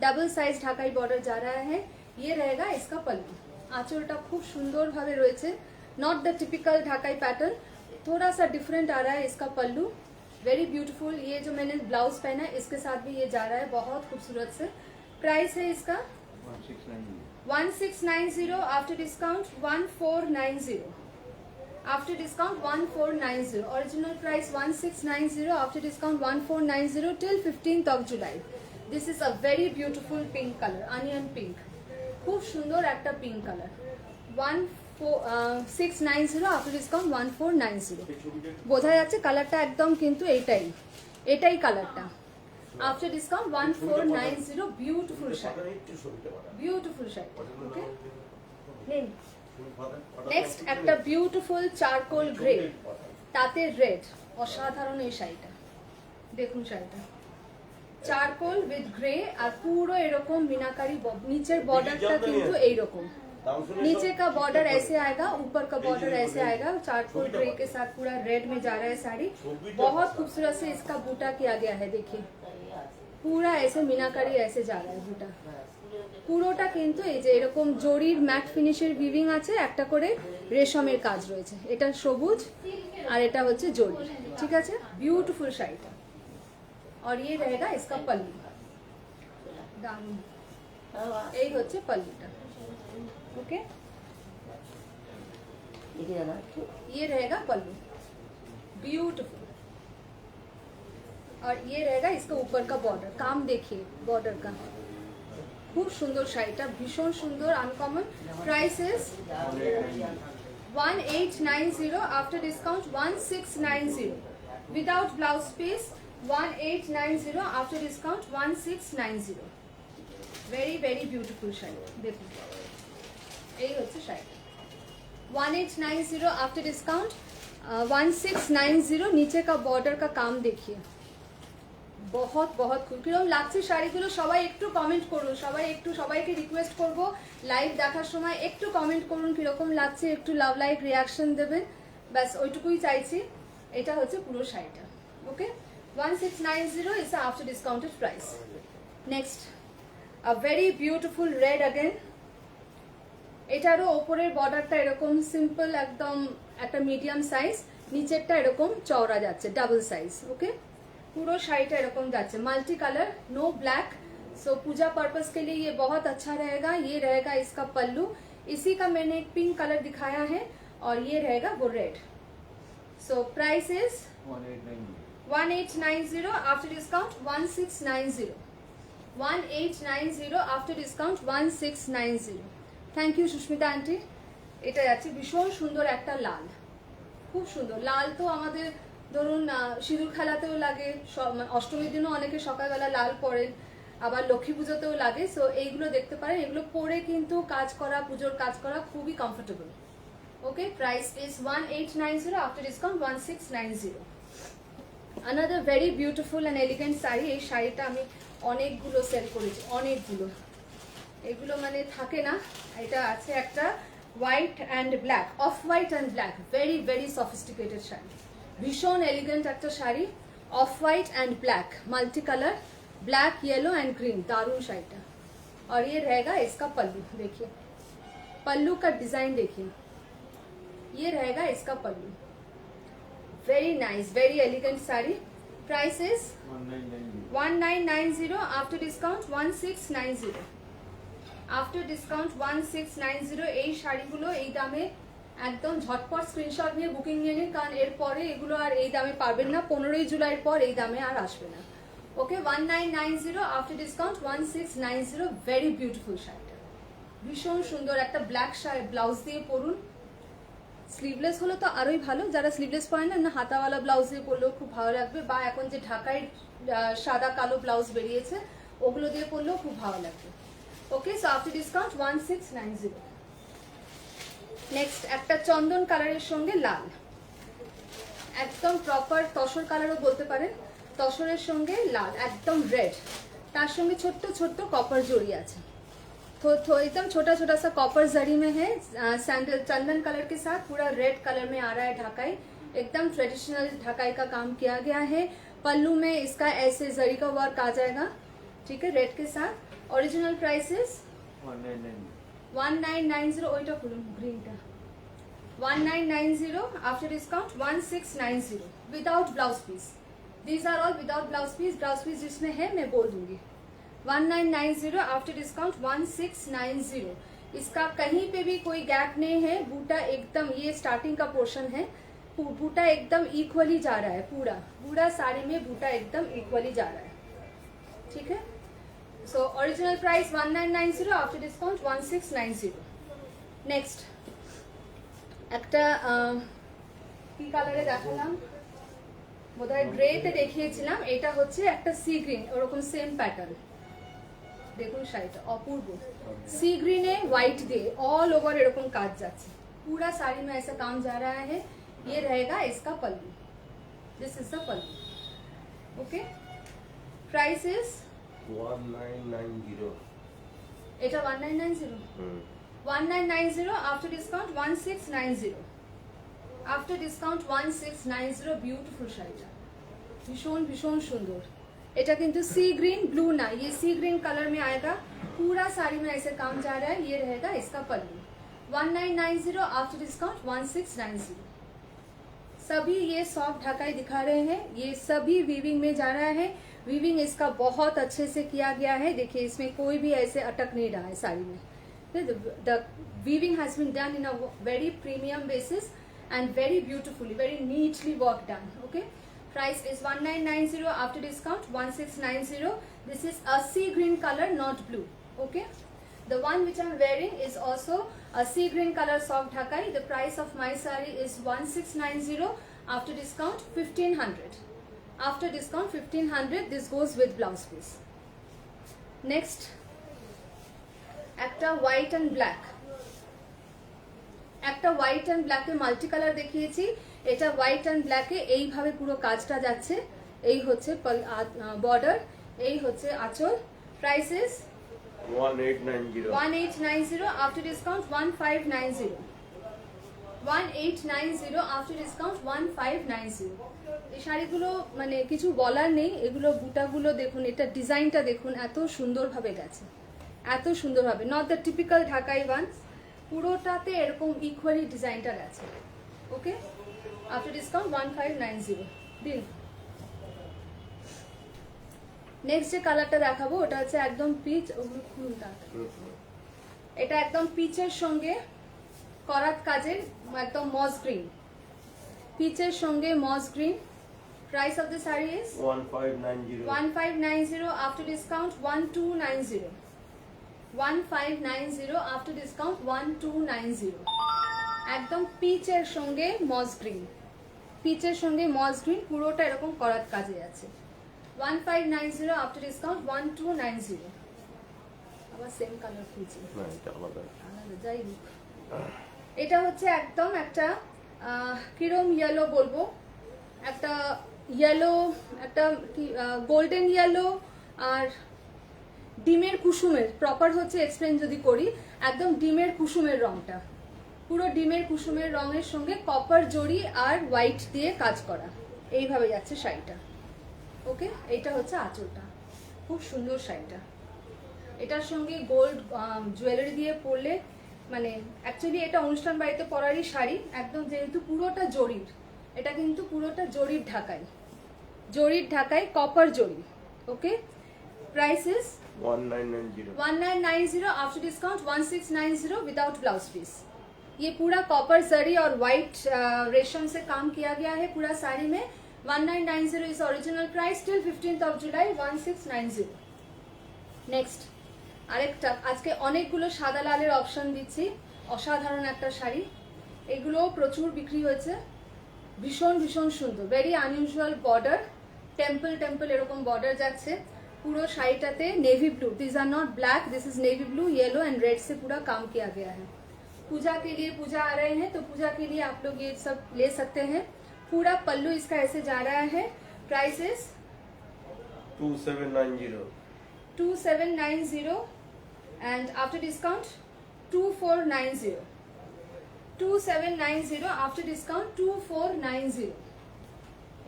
डबल साइज ढाकाई बॉर्डर जा रहा है. ये रहेगा इसका पल्लू. आंचलटा खूब सुंदर भावे रही, not the typical Dhakai pattern, थोड़ा सा डिफरेंट आ रहा है इसका पल्लू. Very beautiful. ये जो मैंने ब्लाउज पहना है इसके साथ भी ये जा रहा है बहुत खूबसूरत से. प्राइस है इसका 1690 after discount 1490. After discount 1490. Original price 1690 after discount 1490 till 15th of July. This is a very beautiful pink colour, onion pink. खूब सुंदर একটা পিঙ্ক কালার. 1690 after discount 1490. বোঝা যাচ্ছে কালারটা একদম কিন্তু এটাই কালারটা. After discount 1490. Beautiful sari, beautiful sari. Okay, next একটা বিউটিফুল চারকোল গ্রে, তাতে রেড. অসাধারণ এই শাড়িটা. দেখুন শাড়িটা চারকোল উইথ গ্রে আর পুরো এরকম मीनाकारी. नीचे बॉर्डरটা কিন্তু এইরকম, नीचे का बॉर्डर ऐसे आएगा, ऊपर का बॉर्डर ऐसे आएगा. चारकोल ग्रे के साथ पूरा रेड में जा रहा है साड़ी. बहुत खूबसूरत से इसका बूटा किया गया है. देखिए पूरा ऐसे मीनाकारी ऐसे जा रहा है बूटा. পুরোটা কিন্তু এই যে এরকম জরির ম্যাট ফিনিশের উইভিং আছে, একটা করে রেশমের কাজ রয়েছে. এটা সবুজ আর এটা হচ্ছে জরি. ঠিক আছে, বিউটিফুল শাড়িটা. और ये रहेगा इसका पल्लू. दाम এই হচ্ছে पल्लूটা. ओके, ये रहेगा पल्लू, ब्यूटीफुल. और ये रहेगा इसका ऊपर का बॉर्डर. काम देखिए बॉर्डर का, खूब सुंदर शाড়িটা, भीषण सुंदर, uncommon. Price is 1890 after discount 1690. Without blouse piece 1890 after discount 1690. Very very beautiful sari. দেখুন এই হচ্ছে শাড়ি. 1890 after discount 1690. नीचे का बॉर्डर का काम देखिए, बहुत बहुत खूब. কিরকম লাগছে শাড়িগুলো সবাই একটু কমেন্ট করুন. সবাইকে রিকোয়েস্ট করব লাইভ দেখার সময় একটু কমেন্ট করুন কিরকম লাগছে, একটু লাভ লাইক রিয়াকশন দেবেন, ব্যাস ওইটুকুই চাইছি. এটা হচ্ছে পুরো শাড়িটা. ওকে, 1690 is the after discounted price. Next, a very beautiful red again. এটারও ওপরের বর্ডারটা এরকম সিম্পল একদম একটা মিডিয়াম সাইজ, নিচেরটা এরকম চওড়া যাচ্ছে ডাবল সাইজ. ওকে, पूरा শাড়িটা এরকম যাচ্ছে. Multi colour, no black. So Puja purpose के लिए ये बहुत अच्छा रहेगा. ये रहेगा इसका पल्लू. इसी का मैंने एक पिंक कलर दिखाया है और ये रहेगा वो red. So price is 1890 after discount 1690. 1890 after discount 1690. Thank you Sushmita aunty. এটা যাচ্ছে ভীষণ সুন্দর একটা লাল, খুব সুন্দর লাল. তো আমাদের ধরুন সিঁদুর খেলাতেও লাগে, অষ্টমীর দিনও অনেকে সকালবেলা লাল পরেন, আবার লক্ষ্মী পুজোতেও লাগে. সো এইগুলো দেখতে পারেন, এগুলো পরে কিন্তু কাজ করা, পুজোর কাজ করা খুবই comfortable. Okay, price is 1890 after discount 1690. Another very beautiful and elegant sari. এই শাড়িটা আমি অনেকগুলো সেল করেছি, অনেকগুলো, এগুলো মানে থাকে না। এটা আছে একটা white and black, off white and black, very very sophisticated sari, ভীষণ এলিগেন্ট একটা sari, off white and black multi colour, black yellow and green, दारुण शाइटा। और ये रहेगा इसका पल्लू, देखिए पल्लू का डिजाइन देखिए, ये रहेगा इसका pallu, very nice, very elegant sari. Price is 1990, after discount 1690, after discount 1690। এই শাড়িগুলো এই দামে একদম ঝটপট স্ক্রিনশট নিয়ে বুকিং নিয়ে নিন, কারণ এরপরে এগুলো আর এই দামে পাবেন না, 15ই জুলাইয়ের পর এই দামে আর আসবে না। ওকে, 1990, আফটার ডিসকাউন্ট 1690, ভেরি বিউটিফুল শাড়িটা, ভীষণ সুন্দর একটা ব্ল্যাক শাড়ি, ব্লাউজ দিয়ে পরুন, স্লিভলেস হলে তো আরোই ভালো, যারা স্লিভলেস পরে না, হাতাওয়ালা ব্লাউজ দিয়ে পরলেও খুব ভালো লাগবে, বা এখন যে ঢাকায় সাদা কালো ব্লাউজ বেরিয়েছে ওগুলো দিয়ে পরলেও খুব ভালো লাগবে। ওকে, সো আফটার ডিসকাউন্ট 1690। নেক্সট একটা চন্দন কালারের সঙ্গে লাল, একদম প্রপার তসর কালারও বলতে পারেন, তসরের সঙ্গে লাল, একদম রেড, তার সঙ্গে ছোট্ট ছোট্ট कॉपर জড়ি আছে, तो एकदम छोटा छोटा सा कॉपर जरी में है, सैंडल चंदन कलर के साथ पूरा रेड कलर में आ रहा है ढकाई, एकदम ट्रेडिशनल ढकाई का काम किया गया है। पल्लू में इसका ऐसे जरी का वर्क आ जाएगा, ठीक है, रेड के साथ। ओरिजिनल प्राइस इज 1990, ওইটা খুলুন গ্রিনটা, 1990, after discount 1690, without blouse piece, these are all without blouse piece, blouse piece जिसमें है मैं बोल दूंगी। 1990, आफ्टर डिस्काउंट 1690। इसका कहीं पे भी कोई गैप नहीं है, बूटा एकदम, ये स्टार्टिंग का पोर्शन है, बूटा एकदम इक्वली जा रहा है, पूरा पूरा साड़ी में बूटा एकदम इक्वली जा रहा है, ठीक है। So original price 1990, after discount 1690। Next একটা কি কালারে দেখালাম, বোধহয় গ্রেতে দেখিয়েছিলাম, এটা হচ্ছে একটা সি গ্রিন, ওরকম সেম প্যাটার্ন, দেখুন শাড়িটা অপূর্ব, सी ग्रीन है व्हाइट दे ऑल ओवर एरकम काज जाচ্ছে, पूरा साड़ी में ऐसा काम जा रहा है। ये रहेगा इसका pallu, this is the pallu. Okay, price is 1990। এটা 1990, 1990, after discount 1690, after discount 1690। Beautiful শাড়িটা ভীষণ ভীষণ সুন্দর। এটা কিন্তু सी ग्रीन ब्लू ना, ये सी ग्रीन कलर में आएगा, पूरा साड़ी में ऐसे काम जा रहा है। ये रहेगा इसका पल्लू, 1990, आफ्टर डिस्काउंट 1690। सभी ये सॉफ्ट ढकाई दिखा रहे हैं, ये सभी वीविंग में जा रहा है, वीविंग इसका बहुत अच्छे से किया गया है, देखिए इसमें कोई भी ऐसे अटक नहीं रहा है साड़ी में। The weaving has been done in a very premium basis and very beautifully, very neatly work done. Okay, price is 1990, after discount 1690। This is a sea green color, not blue. Okay, the one which I'm wearing is also a sea green color soft dhakai. The price of my saree is 1690, after discount 1500, after discount 1500। This goes with blouse piece। Next একটা white and black, একটা white and ব্ল্যাকে multi colour দেখিয়েছি, এটা white and ব্ল্যাকে এইভাবে পুরো কাজটা যাচ্ছে, এই হচ্ছে বর্ডার, এই হচ্ছে আঁচল। Price is 1890, after discount 1590, 1890, after discount 1590। এই শাড়িগুলো মানে কিছু বলার নেই, এগুলো বুটাগুলো দেখুন, এটা ডিজাইনটা দেখুন, এত সুন্দরভাবে গেছে, এত সুন্দরভাবে, নট দ্য টিপিক্যাল ঢাকাই ওয়ান্স, পুরোটাতে এরকম ইকুয়ালি ডিজাইনটা গেছে। ওকে, आफ्टर डिस्काउंट 1590 দিন। নেক্সট যে কালারটা দেখাবো ওটা হচ্ছে একদম পিচ, ওগুলো খুলুন তাড়াতাড়ি। এটা একদম পিচের সঙ্গে করাত কাজের, একদম মস গ্রিন, পিচের সঙ্গে moss green. Price of the sari is 1590, after discount 1290, 1590, after discount 1290। একদম পিচের সঙ্গে মস গ্রিন, পিচের সঙ্গে মস গ্রিন, পুরোটা এরকম করাত কাজে আছে। 1590, आफ्टर डिस्काउंट 1290। আবার সেম কালার খুঁজছি, না এটা আলাদা। আলাদা যাই হোক, এটা হচ্ছে একদম একটা কিরম ইয়েলো বলবো, একটা ইয়েলো, একটা গোল্ডেন ইয়েলো আর ডিমের কুসুমের, প্রপার হচ্ছে এক্সপ্লেন যদি করি, একদম ডিমের কুসুমের রংটা, পুরো ডিমের কুসুমের রঙের সঙ্গে কপার জড়ি আর হোয়াইট দিয়ে কাজ করা, এইভাবে যাচ্ছে শাড়িটা। ওকে, এইটা হচ্ছে আঁচলটা, খুব সুন্দর শাড়িটা। এটার সঙ্গে গোল্ড জুয়েলারি দিয়ে পরলে, মানে অ্যাকচুয়ালি এটা অনুষ্ঠান বাড়িতে পরারই শাড়ি একদম, যেহেতু পুরোটা জরির, এটা কিন্তু পুরোটা জরির ঢাকাই, জরির Dhakai copper zari. Okay, price is 1990 1990 after discount 1690 without blouse पीस। ये पूरा कॉपर जरी और व्हाइट रेशम से काम किया गया है पूरा साड़ी में। 1990 is original price till 15th of July 1690। Next আরেকটা, আজকে অনেকগুলো সাদা লালের অপশন দিচ্ছি, অসাধারণ একটা শাড়ি, এগুলো প্রচুর বিক্রি হয়েছে, ভীষণ ভীষণ সুন্দর, very unusual border, temple temple এরকম বর্ডার যাচ্ছে पूरा शाड़ीटाते navy blue, this are not black, this is navy blue, yellow and red से पूरा काम किया गया है। पूजा के लिए, पूजा आ रहे हैं तो पूजा के लिए आप लोग ये सब ले सकते हैं। पूरा पल्लू इसका ऐसे जा रहा है। Price is 2790 and after discount 2490, 2790 after discount 2490।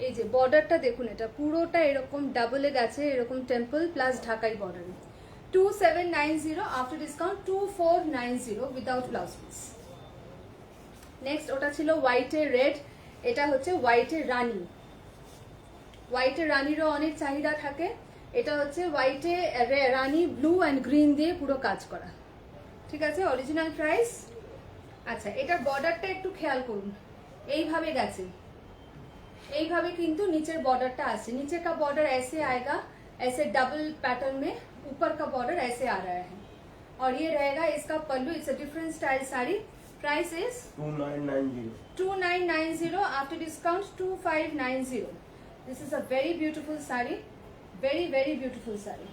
এই যে বর্ডারটা দেখুন, এটা পুরোটা এরকম ডাবলে গেছে, এরকম টেম্পল প্লাস ঢাকাই বর্ডারে। 2790 after discount 2490 without blouse piece. Next ওটা ছিল হোয়াইটের রেড, এটা হচ্ছে হোয়াইটের রানী। হোয়াইটের রানীরও অনেক চাহিদা থাকে, এটা হচ্ছে হোয়াইটে রানী ব্লু অ্যান্ড গ্রিন দিয়ে পুরো কাজ করা। ঠিক আছে, অরিজিনাল প্রাইস। আচ্ছা, এটার বর্ডারটা একটু খেয়াল করুন, এইভাবে গেছে, এইভাবে কিন্তু नीचेर बॉर्डरটা আছে, नीचे का बॉर्डर ऐसे आएगा, ऐसे डबल पैटर्न में, ऊपर का बॉर्डर ऐसे आ रहा है और ये रहेगा इसका pallu. It's a different style sari. Price is 2990 after discount 2590। This is a very beautiful sari, very very beautiful sari.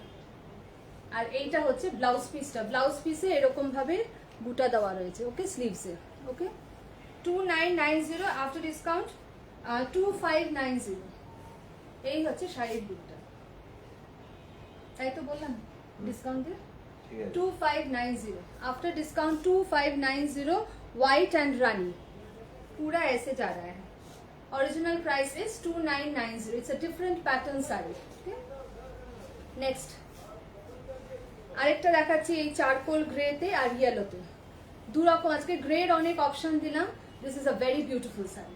আর এইটা হচ্ছে ব্লাউজ পিসটা, ব্লাউজ পিসে এরকম ভাবে বুটা দেওয়া রয়েছে, ওকে, স্লিভসে। ওকে, 2990 आफ्टर डिस्काउंट 2590। এই হচ্ছে শাড়ির লুকটা, তাই তো বললাম ডিসকাউন্ট দিয়ে 2590 आफ्टर डिस्काउंट 2590। व्हाइट एंड रानी पूरा ऐसे जा रहा है। Original price is 2990। It's a different pattern sari. Next আরেকটা দেখাচ্ছি, এই চারকোল গ্রেতে আর ইয়েলোতে, দু রকম আজকে গ্রের অনেক অপশন দিলাম। This is a very beautiful sari.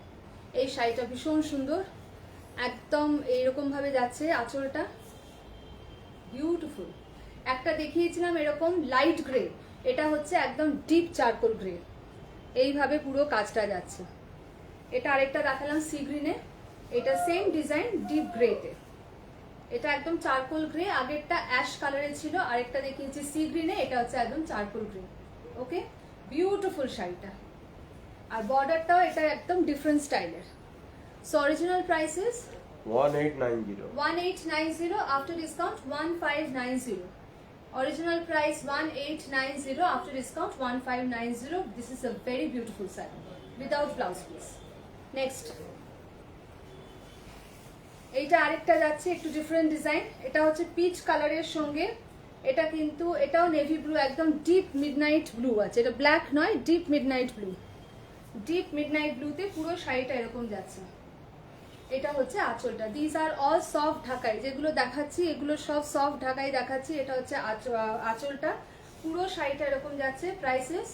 এই শাড়িটা ভীষণ সুন্দর, একদম এইরকম ভাবে যাচ্ছে আঁচলটা, বিউটিফুল। একটা দেখিয়েছিলাম এরকম লাইট গ্রে, এটা হচ্ছে একদম ডিপ চারকোল গ্রে, এইভাবে পুরো কাজটা যাচ্ছে। এটা আরেকটা দেখালাম সি গ্রিনে, এটা সেম ডিজাইন ডিপ গ্রেতে, এটা একদম চারকোল গ্রে, আগেরটা অ্যাশ কালারে ছিল, আরেকটা দেখিয়েছি সি গ্রিনে, এটা হচ্ছে একদম চারকোল গ্রে। ওকে, বিউটিফুল শাড়িটা, আর বর্ডারটাও এটা একদম ডিফারেন্ট স্টাইলের। So original price is 1890 after discount 1590। Original price 1890 after discount 1590। This is a very beautiful sari without blouse piece. Next এইটা আরেকটা যাচ্ছে একটু ডিফারেন্ট ডিজাইন, এটা হচ্ছে পিচ কালারের সঙ্গে, এটা কিন্তু এটাও নেভি ব্লু, একদম ডিপ মিডনাইট ব্লু আছে, এটা ব্ল্যাক নয়, deep midnight blue, deep midnight ব্লুতে পুরো শাড়িটা এরকম যাচ্ছে। এটা হচ্ছে আঁচলটা। দিস আর অল সফট ঢাকাই, যেগুলো দেখাচ্ছি এগুলো সব সফট ঢাকাই দেখাচ্ছি। এটা হচ্ছে আঁচলটা, পুরো শাড়িটা এরকম যাচ্ছে। Price is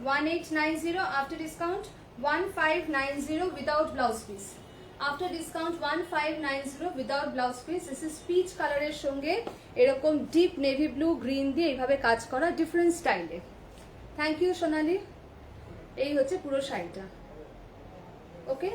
1890 after discount 1590 without blouse piece. After discount 1590 without blouse piece. This is peach কালারের সঙ্গে এরকম ডিপ নেভি ব্লু গ্রিন দিয়ে এইভাবে কাজ করা ডিফারেন্ট স্টাইলে। Thank you Sonali. এই হচ্ছে পুরো শাড়িটা। Okay,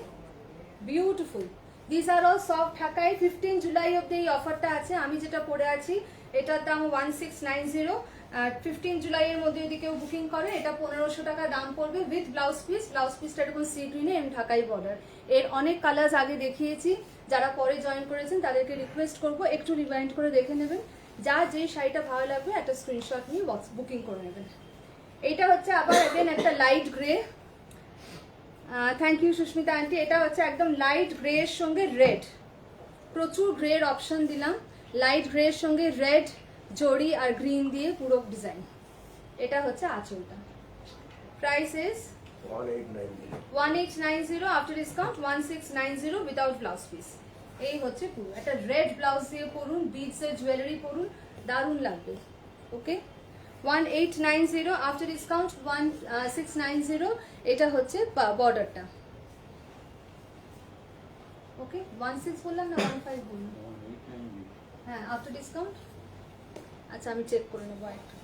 beautiful. This are all soft Dhakai. 15 July অব্দি এই অফারটা আছে। আমি যেটা পরে আছি এটার দাম 1690। আর 15 জুলাইয়ের মধ্যে যদি কেউ বুকিং করে এটা 1500 টাকা দাম পড়বে উইথ ব্লাউজ পিস। ব্লাউজ পিসটা এরকম সি গ্রিনে এবং ঢাকাই বর্ডার। এর অনেক কালার্স আগে দেখিয়েছি, যারা পরে জয়েন করেছেন তাদেরকে রিকোয়েস্ট করবো একটু রিমাইন্ড করে দেখে নেবেন। যার যেই শাড়িটা ভালো লাগবে একটা স্ক্রিনশট নিয়ে বুকিং করে নেবেন। এইটা হচ্ছে আবার এগেন একটা light grey, thank you Susmita aunty. এটা হচ্ছে একদম লাইট গ্রে এর সঙ্গে রেড, প্রচুর গ্রের অপশন দিলাম। লাইট গ্রে এর সঙ্গে রেড জরি আর গ্রিন দিয়ে পুরো ডিজাইন। এটা হচ্ছে আঁচলটা। Price is 1890 1890 after discount 1690 without blouse piece. এই হচ্ছে পুরো একটা রেড ব্লাউজ দিয়ে পরুন, বিডস এর জুয়েলারি পরুন, দারুণ লাগবে। ওকে 1890 আফটার ডিসকাউন্ট 1690। এটা হচ্ছে বর্ডারটা। ওকে 16 বললাম না 15 বললাম? হ্যাঁ আফটার ডিসকাউন্ট। আচ্ছা আমি চেক করে নেবো একটা।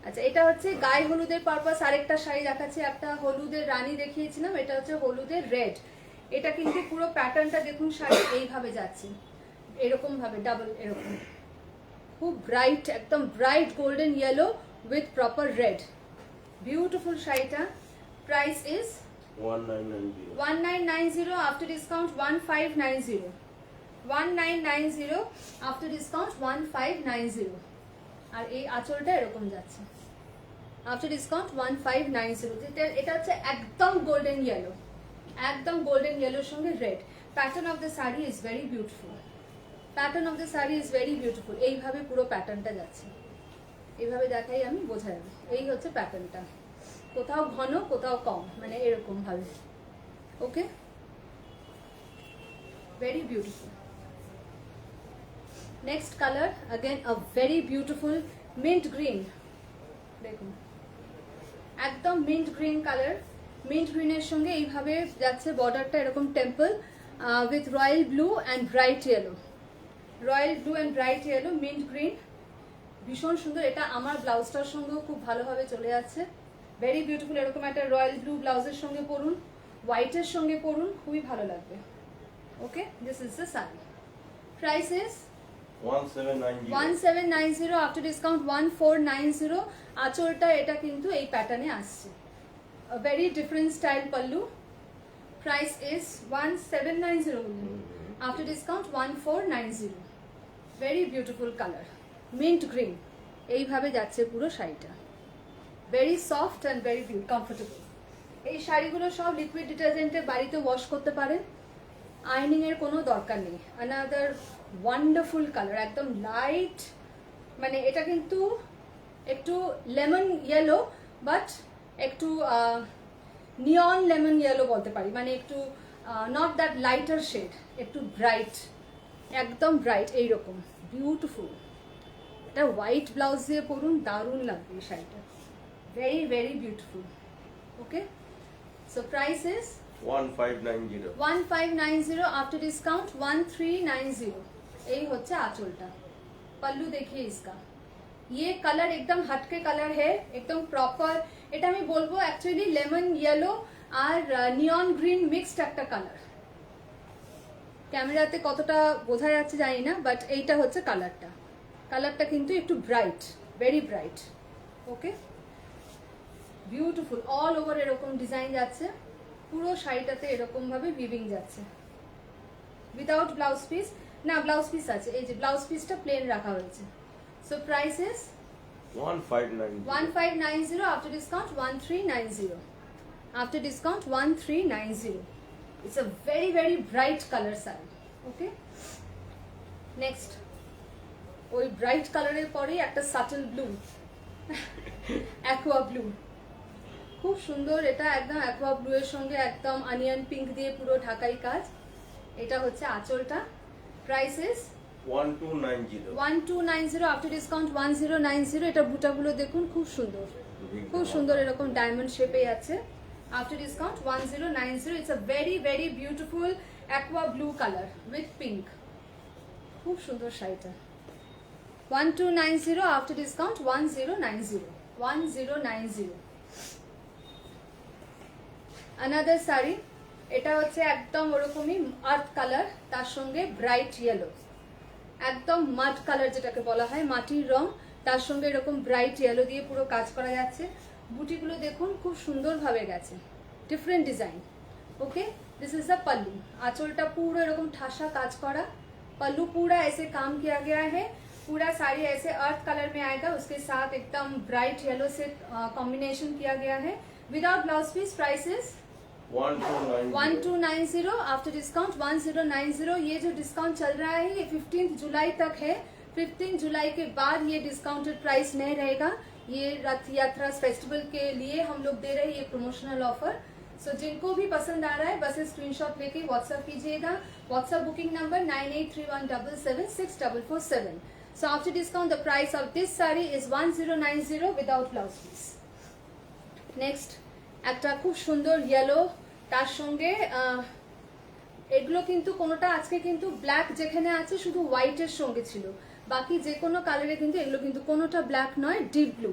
আচ্ছা এটা হচ্ছে গায়ে হলুদের পারপাস আরেকটা শাড়ি দেখাচ্ছি। একটা হলুদের রানী দেখিয়েছিলাম, এটা হচ্ছে হলুদের রেড। এটা কিন্তু পুরো প্যাটার্নটা দেখুন, শাড়ি এইভাবে যাচ্ছে, এরকম ভাবে ডাবল, এরকম খুব ব্রাইট, একদম bright golden yellow with proper red. Beautiful শাড়িটা। Price is 1990 1990 after discount 1590 1990 after discount 1590। আর এই আঁচলটা এরকম যাচ্ছে আফটার ডিসকাউন্ট 1590। এটা হচ্ছে একদম গোল্ডেন ইয়েলো, একদম গোল্ডেন ইয়েলোর সঙ্গে red. Pattern of the sari is very beautiful, pattern of the sari is very beautiful. এইভাবে পুরো প্যাটার্নটা যাচ্ছে, এইভাবে দেখাই আমি, বোঝা যাবে। এই হচ্ছে প্যাটার্নটা, কোথাও ঘন কোথাও কম, মানে এরকম ভাবে। Okay very beautiful. Next colour again a very beautiful mint green. দেখুন একদম মিন্ট গ্রিন কালার, মিন্ট গ্রিনের সঙ্গে এইভাবে যাচ্ছে বর্ডারটা, এরকম temple with royal blue and bright yellow, royal blue and bright yellow, mint green, ভীষণ সুন্দর। এটা আমার ব্লাউজটার সঙ্গেও খুব ভালোভাবে চলে যাচ্ছে, ভেরি বিউটিফুল। এরকম একটা রয়্যাল ব্লু ব্লাউজের সঙ্গে পরুন, হোয়াইটের সঙ্গে পরুন, খুবই ভালো লাগবে। Okay this is the sari. Price is 1790 1790 after discount 1490। আঁচলটা এটা কিন্তু এই প্যাটার্নে আসছে, very different style pallu. Price is 1790 after discount 1490। Very beautiful colour mint green. এইভাবে যাচ্ছে পুরো শাড়িটা, very soft and very comfortable. এই শাড়িগুলো সব লিকুইড ডিটারজেন্টে বাড়িতে ওয়াশ করতে পারেন, আয়নিং এর কোনো দরকার নেই। আনাদার ওয়ান্ডারফুল কালার, একদম লাইট, মানে এটা কিন্তু একটু লেমন ইয়েলো, বাট একটু নিয়ন লেমন ইয়েলো বলতে পারি, মানে একটু নট দ্যাট লাইটার শেড, একটু ব্রাইট, একদম ব্রাইট, এইরকম বিউটিফুল। এটা হোয়াইট ব্লাউজ দিয়ে পরুন, দারুণ লাগবে এই শাড়িটা, very very beautiful. Okay so price is 1590 1590 after discount 1390। यही होच्छे आंचलटा। पल्लू देखिए इसका, ये कलर एकदम हटके कलर है, एकदम प्रॉपर। এটা আমি বলবো অ্যাকচুয়ালি লেমন ইয়েলো আর নিয়ন গ্রিন মিক্সড একটা কালার। ক্যামেরাতে কতটা বোঝা যাচ্ছে জানি না, বাট এইটা হচ্ছে কালারটা। কালারটা কিন্তু একটু bright, very bright. Okay beautiful, all over এরকম ডিজাইন যাচ্ছে, পুরো শাড়িটাতে এরকম ভাবে উইভিং যাচ্ছে, উইদাউট ব্লাউজ পিস। না ব্লাউজ পিস আছে, এই যে ব্লাউজ পিসটা প্লেন রাখা হয়েছে। So price is 1590 after discount 1390 after discount 1390। it's a very very bright color saree। okay next ওই ব্রাইট কালারের পরে একটা সাটল ব্লু, অ্যাকোয়া ব্লু, খুব সুন্দর। এটা একদম অ্যাকোয়া ব্লু এর সঙ্গে একদম অনিয়ন পিঙ্ক দিয়ে পুরো ঢাকাই কাজ। এটা হচ্ছে আঁচলটা। Price is 1290 after discount 1090। এটা বুটাগুলো দেখুন খুব সুন্দর, খুব সুন্দর, এরকম ডায়মন্ড শেপে আছে। After discount 1090। It's a very very beautiful aqua blue colour with pink, খুব সুন্দর শাড়িটা। 1290 আফটার ডিসকাউন্ট 1090। আনাদার শাড়ি, এটা হচ্ছে একদম ওরকমই আর্থ কালার, তার সঙ্গে ব্রাইট ইয়েলো, একদম মাড কালার যেটাকে বলা হয়, মাটির রং, তার সঙ্গে এরকম ব্রাইট ইয়েলো দিয়ে পুরো কাজ করা যাচ্ছে। বুটিগুলো দেখুন খুব সুন্দরভাবে গেছে, different design. Okay this is the pallu. आंचलटा पूरा एरकम ठासा काज करा, पल्लू पूरा ऐसे काम किया गया है, पूरा साड़ी ऐसे अर्थ कलर में आएगा, उसके साथ एकदम ब्राइट येलो से कॉम्बिनेशन किया गया है, without blouse piece. Price is 1290 after discount 1090। ये जो डिस्काउंट चल रहा है ये 15 जुलाई तक है। 15 जुलाई के बाद ये डिस्काउंटेड प्राइस नहीं रहेगा। ये रथ यात्रा फेस्टिवल के लिए हम लोग दे रहे हैं ये प्रमोशनल ऑफर। सो जिनको भी पसंद आ रहा है बस स्क्रीनशॉट लेके व्हाट्सएप कीजिएगा। WhatsApp booking number 9831776447। So after discount the price of this sari is 1090 without blouse piece. Next একটা খুব সুন্দর ইয়েলো, তার সঙ্গে এগুলো কিন্তু কোনোটা আজকে কিন্তু ব্ল্যাক যেখানে আছে শুধু হোয়াইটের সঙ্গে ছিল, বাকি যে কোনো কালারে কিন্তু এগুলো কিন্তু কোনোটা ব্ল্যাক নয়, ডিপ ব্লু,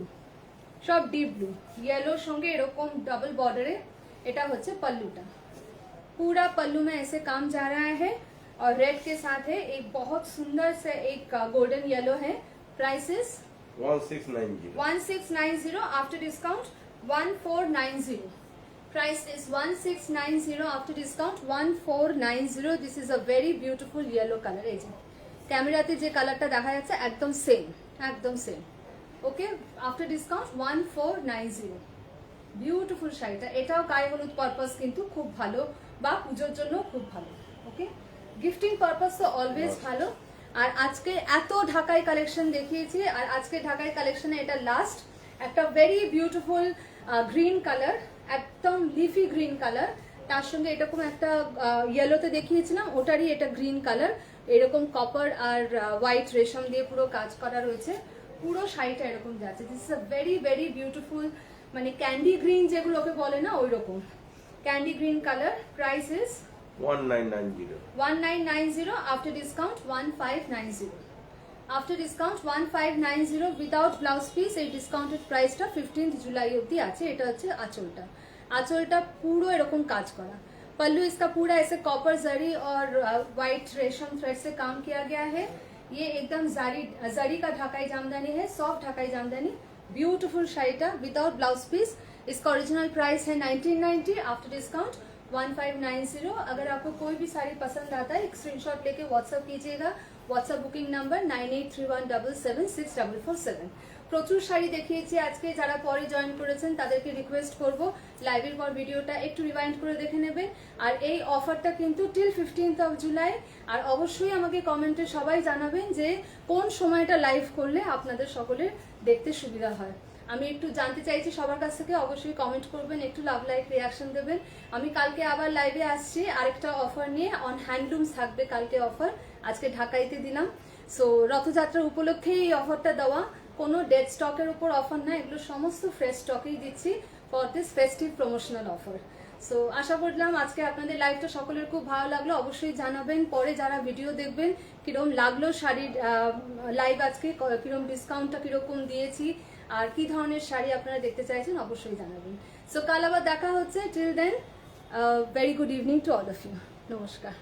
সব ডিপ ব্লू। येलोর সঙ্গে এরকম डबल बॉर्डर है। এটা হচ্ছে पल्लूটা, पूरा पल्लू में ऐसे काम जा रहा है और रेड के साथ है। एक बहुत सुंदर से एक गोल्डन येलो है। Price is 1690 after discount 1490। Price is 1690 after discount 1490। This is a very beautiful yellow color। এই যে ক্যামেরাতে যে কালারটা দেখা যাচ্ছে একদম সেম, একদম সেম। ওকে, আফটার ডিসকাউন্ট 1490। বিউটিফুল শাড়িটা, এটাও গায়ে হলুদ পারপাস কিন্তু খুব ভালো, বা পুজোর জন্য খুব ভালো। ওকে, গিফটিং পারপাস তো অলওয়েজ ভালো। আর আজকে এত ঢাকাই কালেকশন দেখিয়েছি, আর আজকে ঢাকাই কালেকশনে এটা লাস্ট। একটা ভেরি বিউটিফুল গ্রিন কালার, একদম লিফি গ্রিন কালার, তার সঙ্গে এরকম একটা ইয়েলোতে দেখিয়েছিলাম ওটারই এটা গ্রিন কালার। এরকম কপার আর হোয়াইট রেশম দিয়ে পুরো কাজ করা রয়েছে। পুরো শাড়িটা এরকম যাচ্ছে। This is a very very beautiful, মানে ক্যান্ডি গ্রিন যেগুলোকে বলে না ওই রকম candy green colour. Price is 1990 after discount 1590। After discount 1590 without blouse piece. এই ডিসকাউন্টেড প্রাইসটা 15 জুলাই অবধি আছে। এটা হচ্ছে আঁচলটা, আঁচলটা পুরো এরকম কাজ করা। पल्लू इसका पूरा ऐसे कॉपर जरी और व्हाइट रेशम थ्रेड से काम किया गया है। ये एकदम जरी का ढाकाई जामदानी है, सॉफ्ट ढाकाई जामदानी। ब्यूटीफुल शाड़ीटा विदाउट ब्लाउज पीस। इसका ओरिजिनल प्राइस है 1990, आफ्टर डिस्काउंट 1590। अगर आपको कोई भी साड़ी पसंद आता है एक स्क्रीनशॉट लेके व्हाट्सएप कीजिएगा। WhatsApp booking number 9831776447। প্রচুর শাড়ি দেখিয়েছি আজকে। যারা পরে জয়েন করেছেন তাদেরকে রিকোয়েস্ট করব লাইভের পর ভিডিওটা একটু রিওয়াইন্ড করে দেখে নেবেন। আর এই অফারটা কিন্তু টিল 15th অফ জুলাই। আর অবশ্যই আমাকে কমেন্টে সবাই জানাবেন যে কোন সময়টা লাইভ করলে আপনাদের সকলের দেখতে সুবিধা হয়। আমি একটু জানতে চাইছি সবার কাছ থেকে, অবশ্যই কমেন্ট করবেন, একটু লাভ লাইক রিয়াকশন দেবেন। আমি কালকে আবার লাইভে আসছি আরেকটা অফার নিয়ে। অন হ্যান্ডলুমস থাকবে কালকে অফার, আজকে ঢাকাইতে দিলাম। সো রথযাত্রা উপলক্ষে এই অফারটা দেওয়া, কোনো ডেড স্টকের উপর অফার না, এগুলো সমস্ত ফ্রেশ স্টকেই দিচ্ছি for this festive promotional offer. So আশা করলাম আজকে আপনাদের লাইভটা সকলের খুব ভালো লাগলো। অবশ্যই জানাবেন পরে যারা ভিডিও দেখবেন কিরকম লাগলো শাড়ির লাইভ আজকে, কিরকম ডিসকাউন্টটা কিরকম দিয়েছি, আর কি ধরনের শাড়ি আপনারা দেখতে চাইছেন অবশ্যই জানাবেন। সো কাল আবার দেখা হচ্ছে। Till then very good evening to all of you. নমস্কার।